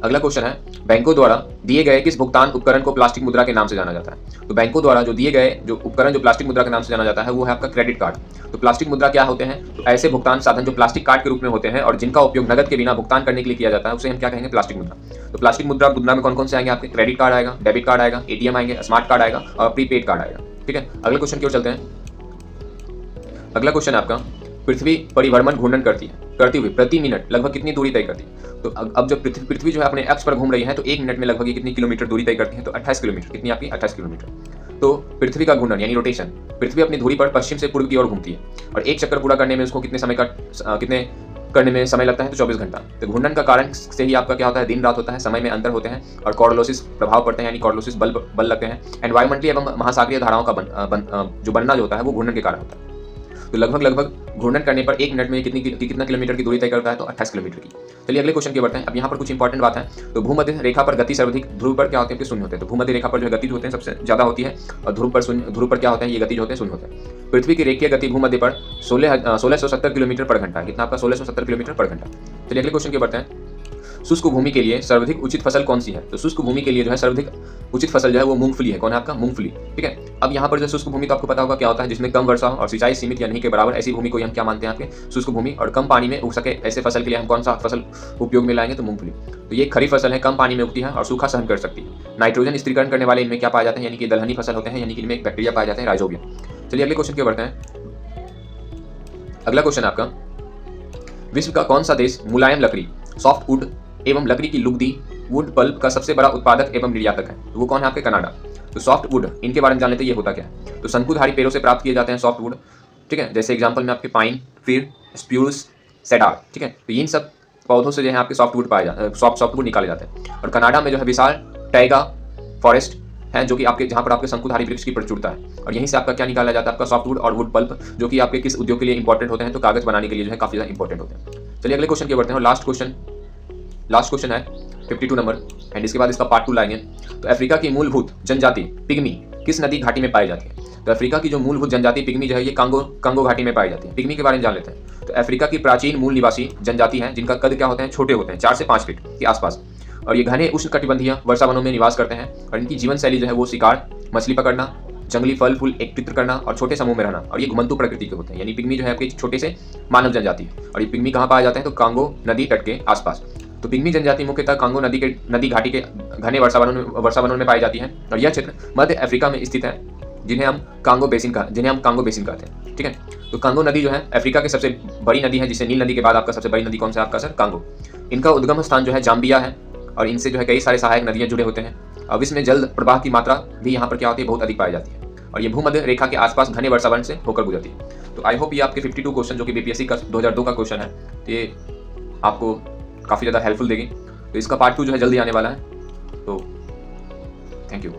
अगला क्वेश्चन है, बैंकों द्वारा दिए गए किस भुगतान उपकरण को प्लास्टिक मुद्रा के नाम से जाना जाता है? तो बैंकों द्वारा जो दिए गए जो उपकरण जो प्लास्टिक मुद्रा के नाम से जाना जाता है वो है आपका क्रेडिट कार्ड। तो प्लास्टिक मुद्रा क्या होते हैं? तो ऐसे भुगतान साधन जो प्लास्टिक कार्ड के रूप में होते हैं और जिनका उपयोग नगद के बिना भुगतान करने के लिए किया जाता है उसे हम क्या कहेंगे? प्लास्टिक मुद्रा। तो प्लास्टिक मुद्रा में कौन कौन से आएंगे? आपके क्रेडिट कार्ड आएगा, डेबिट कार्ड आएगा, एटीएम आएंगे, स्मार्ट कार्ड आएगा और प्रीपेड कार्ड आएगा। ठीक है, अगले क्वेश्चन की ओर चलते हैं। अगला क्वेश्चन आपका, पृथ्वी परिभ्रमण घूर्णन करती हुई प्रति मिनट लगभग कितनी दूरी तय करती है? तो अब जब पृथ्वी जो है अपने अक्ष पर घूम रही है तो 1 मिनट में लगभग कितनी किलोमीटर दूरी तय करती है? तो 28 किलोमीटर। कितनी आपकी? 28 किलोमीटर। तो पृथ्वी का घूर्णन यानी रोटेशन, पृथ्वी अपनी धुरी पर पश्चिम से पूर्व की ओर घूमती है और एक चक्कर पूरा करने में उसको कितने करने में समय लगता है? तो 24 घंटा। तो घूर्णन का कारण से ही आपका क्या होता है? दिन रात होता है, समय में अंतर होते हैं और कॉर्डलोसिस प्रभाव पड़ते हैं, यानी कॉर्डलोसिस बल लगते हैं। एनवायरमेंटली एवं महासागरीय धाराओं का जो बनना जो होता है वो घूर्णन के कारण होता है। तो लगभग घूर्णन करने पर 1 मिनट में कितना किलोमीटर की दूरी तय करता है? तो 28 किलोमीटर की। चलिए अगले क्वेश्चन की बढ़ते हैं। अब यहाँ पर कुछ इंपॉर्टेंट बात है। तो भूमध्य रेखा पर गति सर्वाधिक, ध्रुव पर क्या होते हैं? शून्य होते हैं। तो भूमध्य रेखा पर जो गति होते हैं सबसे ज्यादा होती है और ध्रुव पर क्या होते हैं? ये गति जो होते हैं शून्य होते हैं। पृथ्वी की रेखीय गति भूमध्य पर 1670 किलोमीटर पर घंटा है। कितना आपका? 1670 किलोमीटर पर घंटा। चलिए अगले क्वेश्चन की बढ़ते हैं। शुष्क भूमि के लिए सर्वाधिक उचित फसल कौन सी है? तो शुष्क भूमि के लिए जो है सर्वाधिक उचित फसल जो है वो मूंगफली है। कौन है आपका? मूंगफली। ठीक है, अब यहाँ पर जो शुष्क भूमि तो आपको पता होगा क्या होता है, जिसमें कम वर्षा हो और सिंचाई सीमित या नहीं के बराबर, ऐसी भूमि को हम क्या मानते हैं? आपके शुष्क भूमि। और कम पानी में उग सके ऐसे फसल के लिए हम कौन सा फसल उपयोग में लाएंगे? तो मूंगफली। तो ये खरीफ फसल है, कम पानी में उगती है और सूखा सहन कर सकती है। नाइट्रोजन स्थिरीकरण करने वाले इनमें क्या पाए जाते हैं? यानी कि दलहनी फसल होते हैं, यानी कि इनमें एक बैक्टीरिया पाए जाते हैं, राइजोबियम। चलिए अगले क्वेश्चन की ओर बढ़ते हैं। अगला क्वेश्चन आपका, विश्व का कौन सा देश मुलायम लकड़ी, सॉफ्ट वुड एवं लकड़ी की लुगदी, वुड पल्प का सबसे बड़ा उत्पादक एवं निर्यातक है? तो वो कौन है? आपके कनाडा। तो सॉफ्ट वुड, इनके बारे में जान लेते हैं, ये होता क्या है? तो शंकुधारी पेड़ों से प्राप्त किए जाते हैं सॉफ्ट वुड। ठीक है, जैसे एग्जांपल में आपके पाइन, फिर स्प्रूस, सेडार। ठीक है, तो इन सब पौधों से जो है आपके सॉफ्ट वुड निकाले जाते हैं। और कनाडा में जो है विशाल टैगा फॉरेस्ट है जो कि आपके जहाँ पर आपके शंकुधारी वृक्ष की प्रचुरता है और यहीं से आपका क्या निकाला जाता है? आपका सॉफ्ट वुड और वुड पल्प, जो कि आपके किस उद्योग के लिए इंपॉर्टेंट होते हैं? तो कागज बनाने के लिए जो है काफी ज्यादा इंपॉर्टेंट होते हैं। चलिए अगले क्वेश्चन की बढ़ते हैं। लास्ट क्वेश्चन है 52 नंबर एंड इसके बाद इसका पार्ट 2 लाएंगे। तो अफ्रीका की मूलभूत जनजाति पिग्मी किस नदी घाटी में पाई जाती है? तो अफ्रीका की जो मूलभूत जनजाति पिग्मी जो है ये कांगो घाटी में पाई जाती है। पिग्मी के बारे में जान लेते हैं। तो अफ्रीका की प्राचीन मूल निवासी जनजाति है जिनका कद क्या होते हैं? छोटे होते हैं, 4 से 5 फीट के आसपास। और ये घने उष्णकटिबंधीय वर्षा वनों में निवास करते हैं और इनकी जीवन शैली जो है वो शिकार, मछली पकड़ना, जंगली फल फूल एकत्रित करना और छोटे समूह में रहना। और ये घुमंतु प्रकृति के होते हैं, यानी पिग्मी जो है आपके छोटे से मानव जनजाति है। और ये पिग्मी कहाँ पाए जाते हैं? तो कांगो नदी तट के आसपास। तो पिग्मी जनजाति मुख्यतः कांगो नदी घाटी के घने वर्षा वनों में पाई जाती है और यह क्षेत्र मध्य अफ्रीका में स्थित है, जिन्हें हम कांगो बेसिन कहते हैं। ठीक है, तो कांगो नदी जो है अफ्रीका की सबसे बड़ी नदी है, जिसे नील नदी के बाद आपका सबसे बड़ी नदी कौन सा है? आपका सर कांगो। इनका उद्गम स्थान जो है जाम्बिया है और इनसे जो है कई सारे सहायक नदियां जुड़े होते हैं। अब इसमें जल प्रवाह की मात्रा भी यहाँ पर क्या होती है? बहुत अधिक पाई जाती है और ये भूमध्य रेखा के आसपास घने वर्षावन से होकर गुजरती है। तो आई होप ये आपके 52 क्वेश्चन जो कि बीपीएससी का 2002 का क्वेश्चन है, तो ये आपको काफ़ी ज़्यादा हेल्पफुल देगी। तो इसका पार्ट 2 जो है जल्दी आने वाला है। तो थैंक यू।